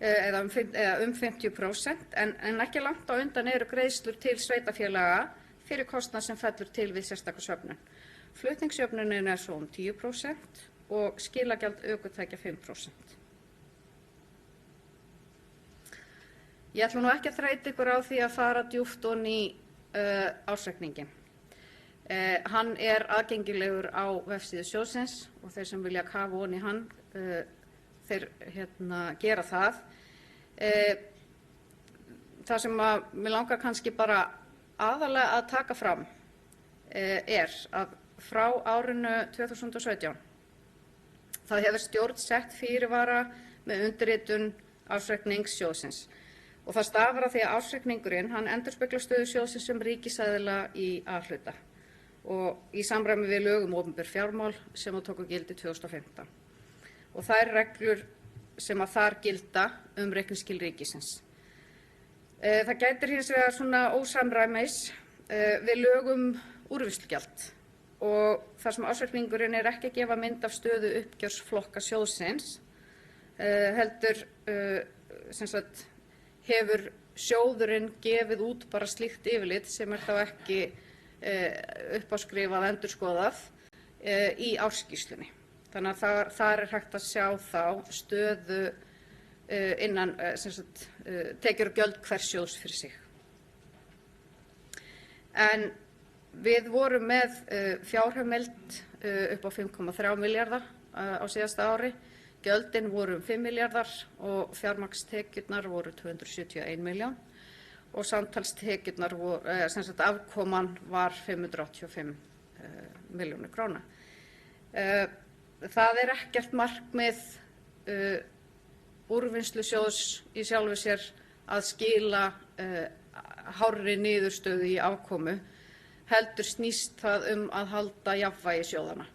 eða 50% en ekki langt á undan eru greiðslur til sveitarfélaga fyrir kostnað sem fellur til við sérstaka söfnun. Flutningsjöfnunin er svo 10% og skilagjald ökutækja 5%. Ég ætla nú ekki að þreyta ykkur á því að fara djúpt ofan í ársreikninginn. Hann er aðgengilegur á vefsíðu sjóðsins og þeir sem vilja kafa ofan í hann, þeir gera það. Það sem mig langar kannski bara aðalega að taka fram er að frá árinu 2017 þá hefur stjórn sett fyrirvara með undirritun ársreiknings sjóðsins. Og það stafar af því að ársreikningurinn hann endurspeglar stöðu sjóðsins sem ríkisaðila í A-hluta og í samræmi við lög opinber fjármál sem tóku gildi 2015. Og þær reglur sem að þar gilda reikningsskil ríkisins. Það gætir hins vegar svona ósamræmis við lög úrvinnslugjald og þar sem ársreikningurinn er ekki að gefa mynd af stöðu uppgjörsflokka sjóðsins heldur hefur sjóðurinn gefið út bara slíkt yfirlit sem er þá ekki uppáskrifað endurskoðað í ársskýrslunni. Þannig að þar er hægt að sjá þá stöðu innan tekjur og gjöld hvers sjóðs fyrir sig. En við vorum með fjárheimild upp á 5,3 milljarða á síðasta ári. Gjöldin voru 5 milljarðar og fjármagnstekjurnar voru 271 milljón og samtalstekjurnar voru, afkoman var 585 milljónir króna. Það er ekkert markmið úrvinnslusjóðs í sjálfu sér að skila hárri niðurstöðu í afkomu, heldur snýst það að halda jafnvægi sjóðanna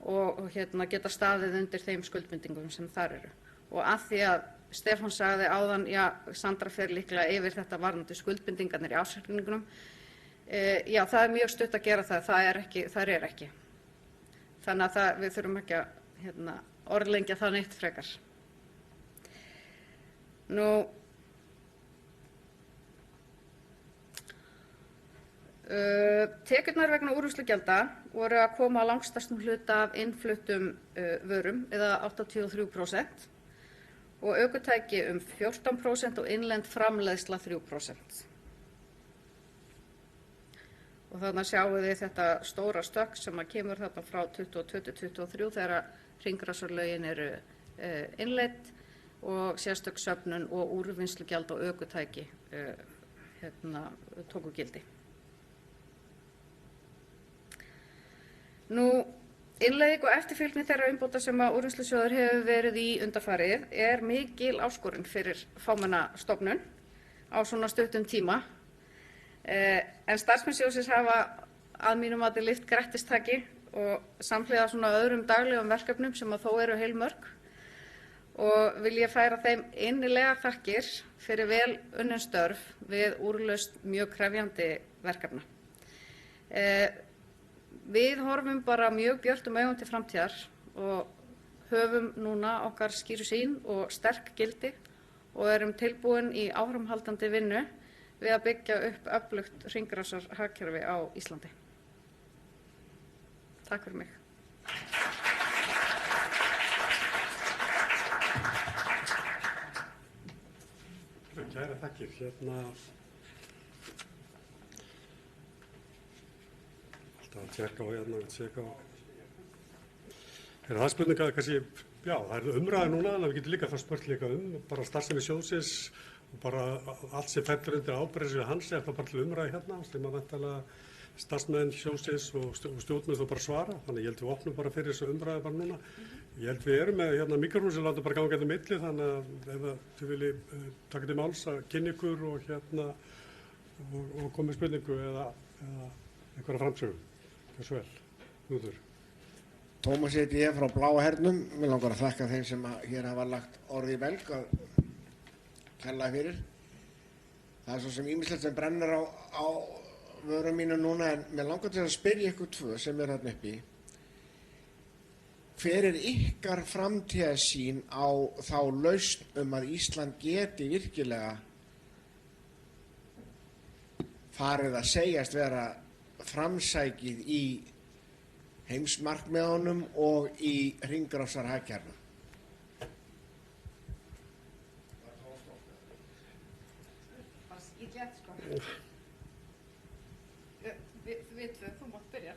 og geta staðið undir þeim skuldbindingum sem þar eru. Og að því að Stefán sagði áðan, Sandra fer líklega yfir þetta varðandi skuldbindingarnir í ársreikningunum. Það er mjög stutt að gera það, þær er ekki. Þannig að við þurfum ekki að orðlengja það neitt frekar. Tekjurnar vegna úrvinnslugjalda voru að koma að langstærstum hluta af innfluttum vörum eða 83% og ökutæki 14% og innlend framleiðsla 3%. Og þarna sjáum við þetta stóra stökk sem kemur þarna frá 2022-2023 þegar hringrásarlögin eru innleidd og sérstök söfnun og úrvinnslugjald á ökutæki tóku gildi. Innleiðing og eftirfylgni þeirra umbóta sem að Úrvinnslusjóður hefur verið í undanfarið er mikil áskorun fyrir fámenna stofnun á svona stuttum tíma. En starfsmenn sjóðsins hafa að mínum mati lyft grettistaki og samhliða svona öðrum daglegum verkefnum sem að þó eru heilmörg og vil ég færa þeim innilega þakkir fyrir vel unnin störf við úrlausn mjög krefjandi verkefna. Við horfum bara mjög björtum augum til framtíðar og höfum núna okkar skýru sýn og sterk gildi og erum tilbúin í áframhaldandi vinnu við að byggja upp öflugt hringrásarhagkerfi á Íslandi. Takk fyrir mig. Kæra þakkir. Alltaf að tjekka á. Það spurninga kannski, já, það er umræða núna, en við getum líka það spurt líka bara starfsemi sjóðsins og bara allt sem fellur undir ábyrgðarsvið hans er það bara til umræðu hérna, sem að væntanlega starfsmenn sjóðsins og stjórnir þú bara svara, þannig ég held við opnum bara fyrir þessu umræðu bara núna. Ég held við erum með hérna mikrofón sem látum bara ganga hérna milli, þannig að ef þið viljið taka til máls að kynna ykkur og hérna og koma með spurningu eða einhverja framsögu. Gjörðu svo vel. Knútur. Tómas heiti ég frá Bláa hernum. Mig langar að þakka þeim sem hér hafa lagt orð í belg að kærlega fyrir. Það er svo sem ýmislegt sem brennur á vörum mínu núna, en mig langar til að spyrja ykkur tvö sem er þarna uppi. Hver er ykkar framtíðarsýn á þá lausn að Ísland geti virkilega farið að segjast vera framsækið í heimsmarkmiðunum og í hringrásarhagkerfinu? Ég get sko. Við tvö, þú mátt byrja.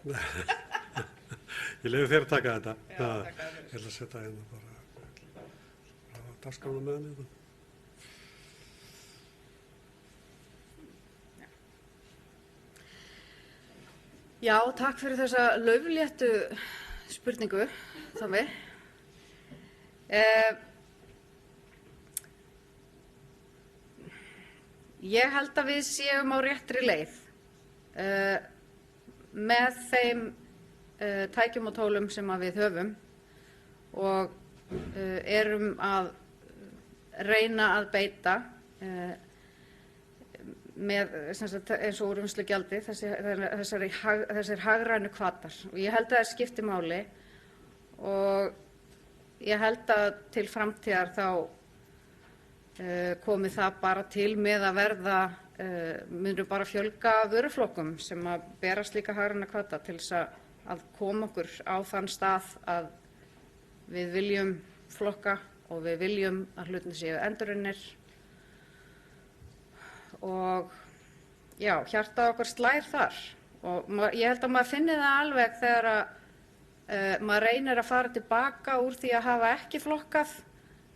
Ég leyfi þér að taka þetta. Já, taka það. Ég ætla að setja hérna bara dagskrána með henni. Já, takk fyrir þessa laufléttu spurningu, Tómi. Ég held að við séum á réttri leið með þeim tækjum og tólum sem að við höfum og erum að reyna að beita með eins og úrvinnslugjaldi, þessir hagrænu hvatar. Og ég held að það skipti máli og ég held að til framtíðar þá komi það bara til með að verða, munum bara fjölga vöruflokkum sem að bera slíka hagræna hvata til þess að koma okkur á þann stað að við viljum flokka og við viljum að hlutin séu endurunnir. Og já, hjartað okkar slær þar og ég held að maður finni það alveg þegar að maður reynir að fara tilbaka úr því að hafa ekki flokkað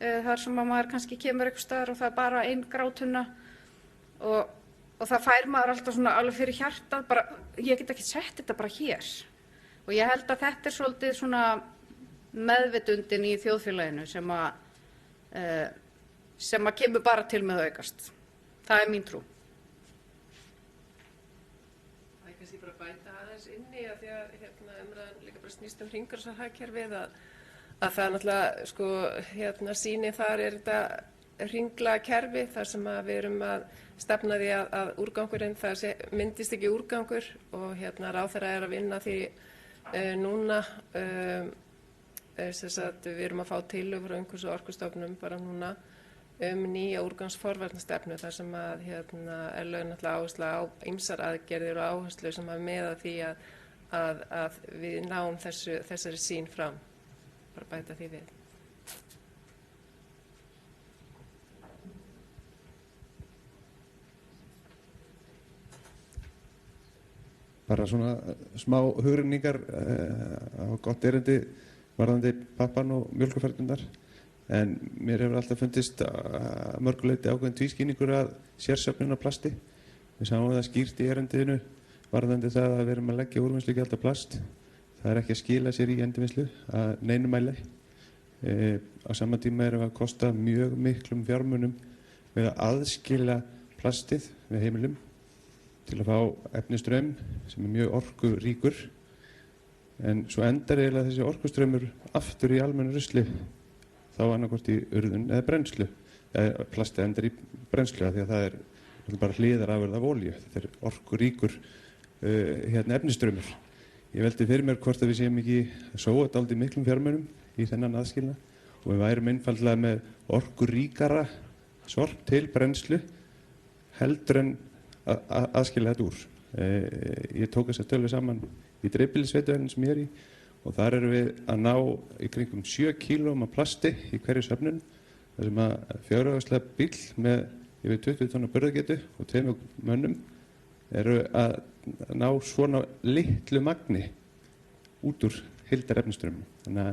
þar sem að maður kannski kemur einhvers staðar og það er bara ein grátunna og það fær maður alltaf svona alveg fyrir hjartað, bara ég get ekki sett þetta bara hér. Og ég held að þetta er svolítið svona meðvitundin í þjóðfélaginu sem að kemur bara til með að aukast. Það er mín trú. Það er kannski bara að bæta aðeins inni að því að umræðan líka bara snýst hringrásarhagkerfið að það er náttúrulega sko sýni þar er þetta hringlaga kerfi þar sem að við erum að stefna því að úrgangurinn það myndist ekki úrgangur og ráðherra er að vinna því núna við erum að fá tillögur frá umhverfis- og orkustofnun bara núna nýja úrgangsforvarnastefnu þar sem að er lögð náttúrulega áhersla á ýmsar aðgerðir og áherslur sem að miða því að við náum þessari sýn fram. Bara bæta því við. Bara svona smá hugrenningar á gott erindi varðandi pappan og mjólkurfernurnar. En mér hefur alltaf fundist að mörguleyti ákveðin tvískýningur að sérsöfnun á plasti. Við sáum það skýrt í erindinu varðandi það að við erum að leggja úrvinnslugjald á plast. Það er ekki að skila sér í endurvinnslu að neinum mæli. Á sama tíma erum við að kosta mjög miklum fjármunum við að aðskila plastið við heimilum til að fá efnistraum sem er mjög orkuríkur. En svo endar eiginlega þessi orkustraumur aftur í almennu rusli, þá annarkvort í urðun eða brennslu. Plastið endar í brennslu því að það er bara hliðarafurð af olíu. Þetta er orkuríkur efnistraumur. Ég velti fyrir mér hvort að við séum ekki að sóa dálítið miklum fjármunum í þennan aðskilnað og við værum einfaldlega með orkuríkara sorp til brennslu heldur en aðskilja þetta úr. Ég tók þessa tölu saman í dreifbýlisveitu sem ég er í og þar erum við að ná í kringum 7 kílóum af plasti í hverju söfnun, þar sem að fjárhagslega bíll með yfir 20 tonna burðargetu og 2 mönnum eru að ná svona litlu magni út úr heildarefnisstraumnum. Þannig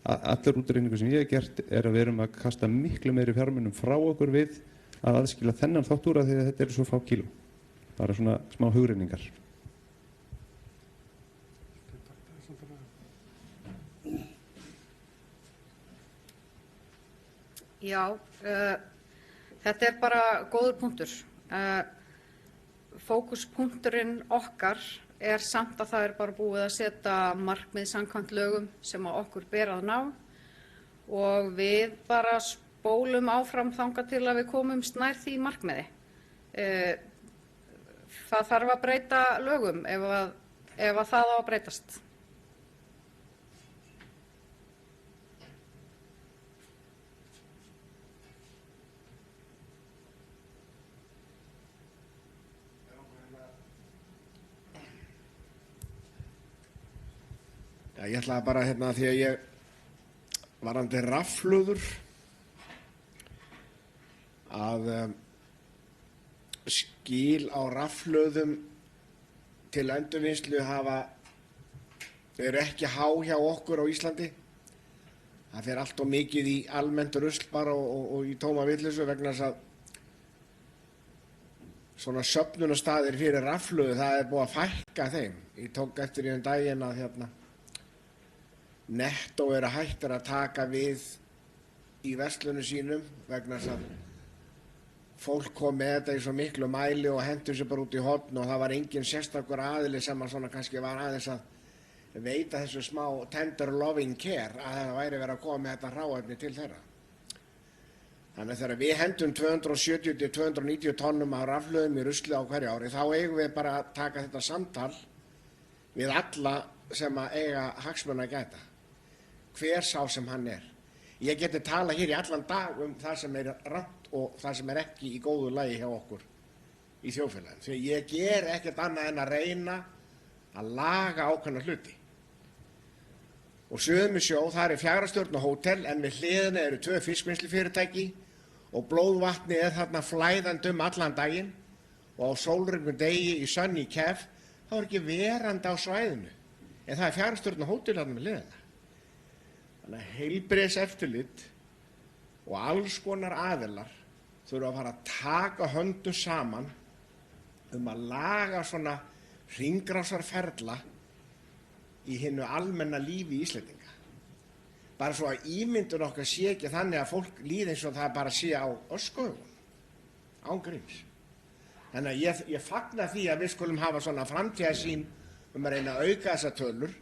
að allur útreikningur sem ég hef gert er að við erum að kasta miklu meiri fjármunum frá okkur við að aðskila þennan þátt úr af því að þetta eru svo fá kíló. Bara svona smá hugreiningar. Já, þetta er bara góður punktur. Fókuspunkturinn okkar er samt að það er bara búið að setja markmið samkvæmt lögum sem að okkur ber að ná og við bara spólum áfram þangað til að við komumst nær því markmiði. Það þarf að breyta lögum ef að það á að breytast. Ég ætlaði bara því að ég varðandi rafhlöður að skil á rafhlöðum til endurvinnslu eru ekki há hjá okkur á Íslandi. Það fer allt of mikið í almennt rusl bara og í tóma vitleysu vegna þess að svona söfnunarstaðir fyrir rafhlöðu, það er búið að fækka þeim. Ég tók eftir í daginn að Nettó eru hættir að taka við í verslunum sínum vegna þess að fólk kom með þetta í svo miklu mæli og hendur sér bara út í horn og það var engin sérstakur aðili sem að svona kannski var aðeins að veita þessu smá tender loving care að það væri verið að koma með þetta hráefni til þeirra. Þannig að þegar við hendum 270 til 290 tonnum af rafhlöðum í rusli á hverju ári þá eigum við bara að taka þetta samtal við alla sem að eiga hagsmuna að gæta. Hver sá sem hann er. Ég geti talað hér í allan dag það sem er rangt og það sem er ekki í góðu lagi hjá okkur í þjóðfélaginu. Því ég ger ekkert annað en að reyna að laga ákveðna hluti. Og Suðurnesjó, það er 4 stjörnu hótel en við hliðina eru 2 fiskvinnslufyrirtæki og blóðvatni er þarna flæðandi allan daginn og á sólringum degi í Sunny Caf þá er ekki verandi á svæðinu. En það er 4 stjörnu hótel þarna með hliðina. Þannig að heilbrigðiseftirlit og alls konar aðilar þurfa að fara að taka höndum saman að laga svona hringrásarferla í hinu almenna lífi Íslendinga. Bara svo að ímyndun okkar sé ekki þannig að fólk líði eins og það bara sé á öskuhaugunum, án gríns. Þannig að ég fagna því að við skulum hafa svona framtíðarsýn að reyna að auka þessar tölur,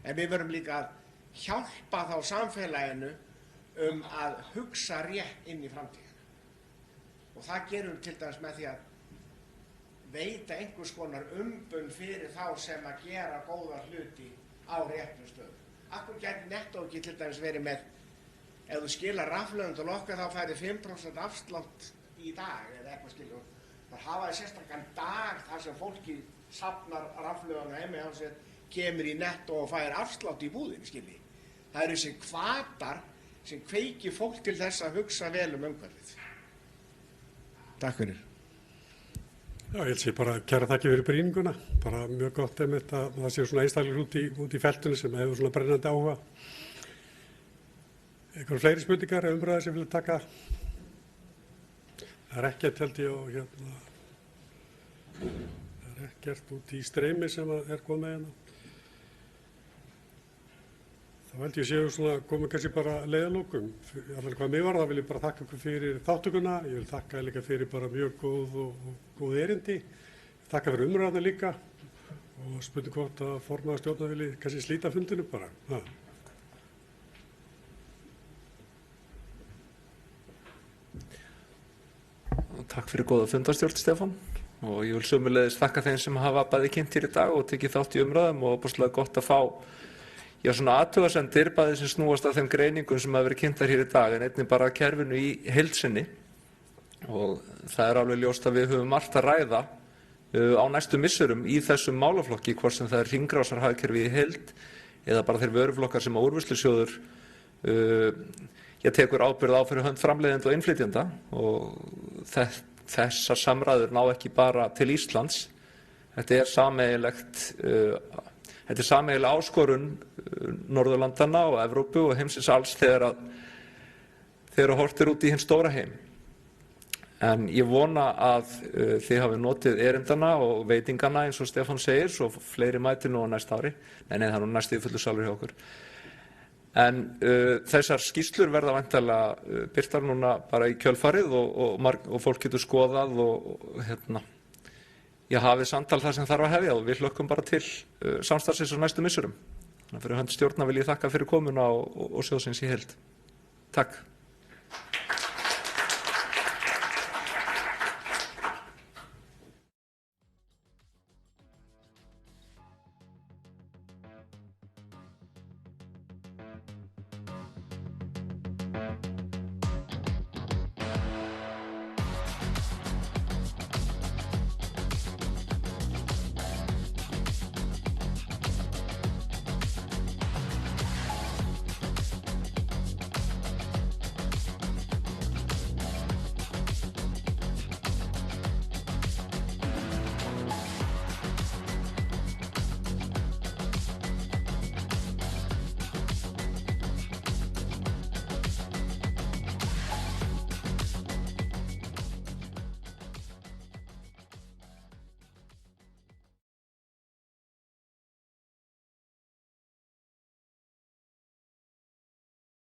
en við verum líka að hjálpa þá samfélaginu að hugsa rétt inn í framtíðina. Og það gerum til dæmis með því að veita einhvers konar umbun fyrir þá sem að gera góða hluti á réttum stöðum. Akkur gæti Nettó ekki til dæmis verið með, ef þú skilar rafhlöðum til okkar þá færi 5% afslátt í dag eða eitthvað skilur. Það hafaði sérstakann dag þar sem fólki safnar rafhlöðuna heimi á sér, kemur í Nettó og fær afslátt í búðinni, skilji. Það eru þessi hvatar sem kveiki fólk til þess að hugsa vel umhverfið. Takk fyrir. Já, ég sé bara kæra þakki fyrir brýninguna. Bara mjög gott að það sé svona einstaklega út í feltunni sem hefur svona brennandi áhuga. Eitthvað fleiri spurningar eða umræðar sem vilja taka? Það er ekkert held ég og það er ekkert út í streymi sem er komið hérna. Þá held ég séu svona komið kannski bara leiðarlokum. Allavega hvað mig var, þá vil ég bara þakka ykkur fyrir þátttökuna. Ég vil þakka líka fyrir bara mjög góð erindi. Þakka fyrir umræðuna líka og spurning hvort að formaður stjórnar vilji kannski slíta fundinu bara. Takk fyrir góða fundarstjórn, Stefán. Og ég vil sömuleiðis þakka þeim sem hafa bæði kynnt hér í dag og tekið þátt í umræðum og opaslega gott að fá svona athugasemdir bæði sem snúast af þeim greiningum sem hafa verið kynntar hér í dag en einnig bara kerfinu í heild sinni. Og það er alveg ljóst að við höfum margt að ræða á næstu misserum í þessum málaflokki, hvort sem það er hringrásarhagkerfi í heild eða bara þeir vöruflokkar sem úrvinnslusjóður tekur ábyrgð á fyrir hönd framleiðenda og innflytjenda og þessar samræður ná ekki bara til Íslands. Þetta er sameiginleg áskorun Norðurlandanna og Evrópu og heimsins alls þegar horft er út í hinn stóra heim. En ég vona að þið hafi notið erindana og veitingana eins og Stefán segir, svo fleiri mæti nú á næsta ári. Nei, það er nú næstu í fullu salur hjá okkur. En þessar skýrslur verða væntanlega birtar núna bara í kjölfarið og fólk getur skoðað og hafið samtal það sem þarf að hefja og við hlökkum bara til samstarfsins á næstu misserum. Þannig fyrir hönd stjórnar vil ég þakka fyrir komuna og sjóðsins í heild. Takk.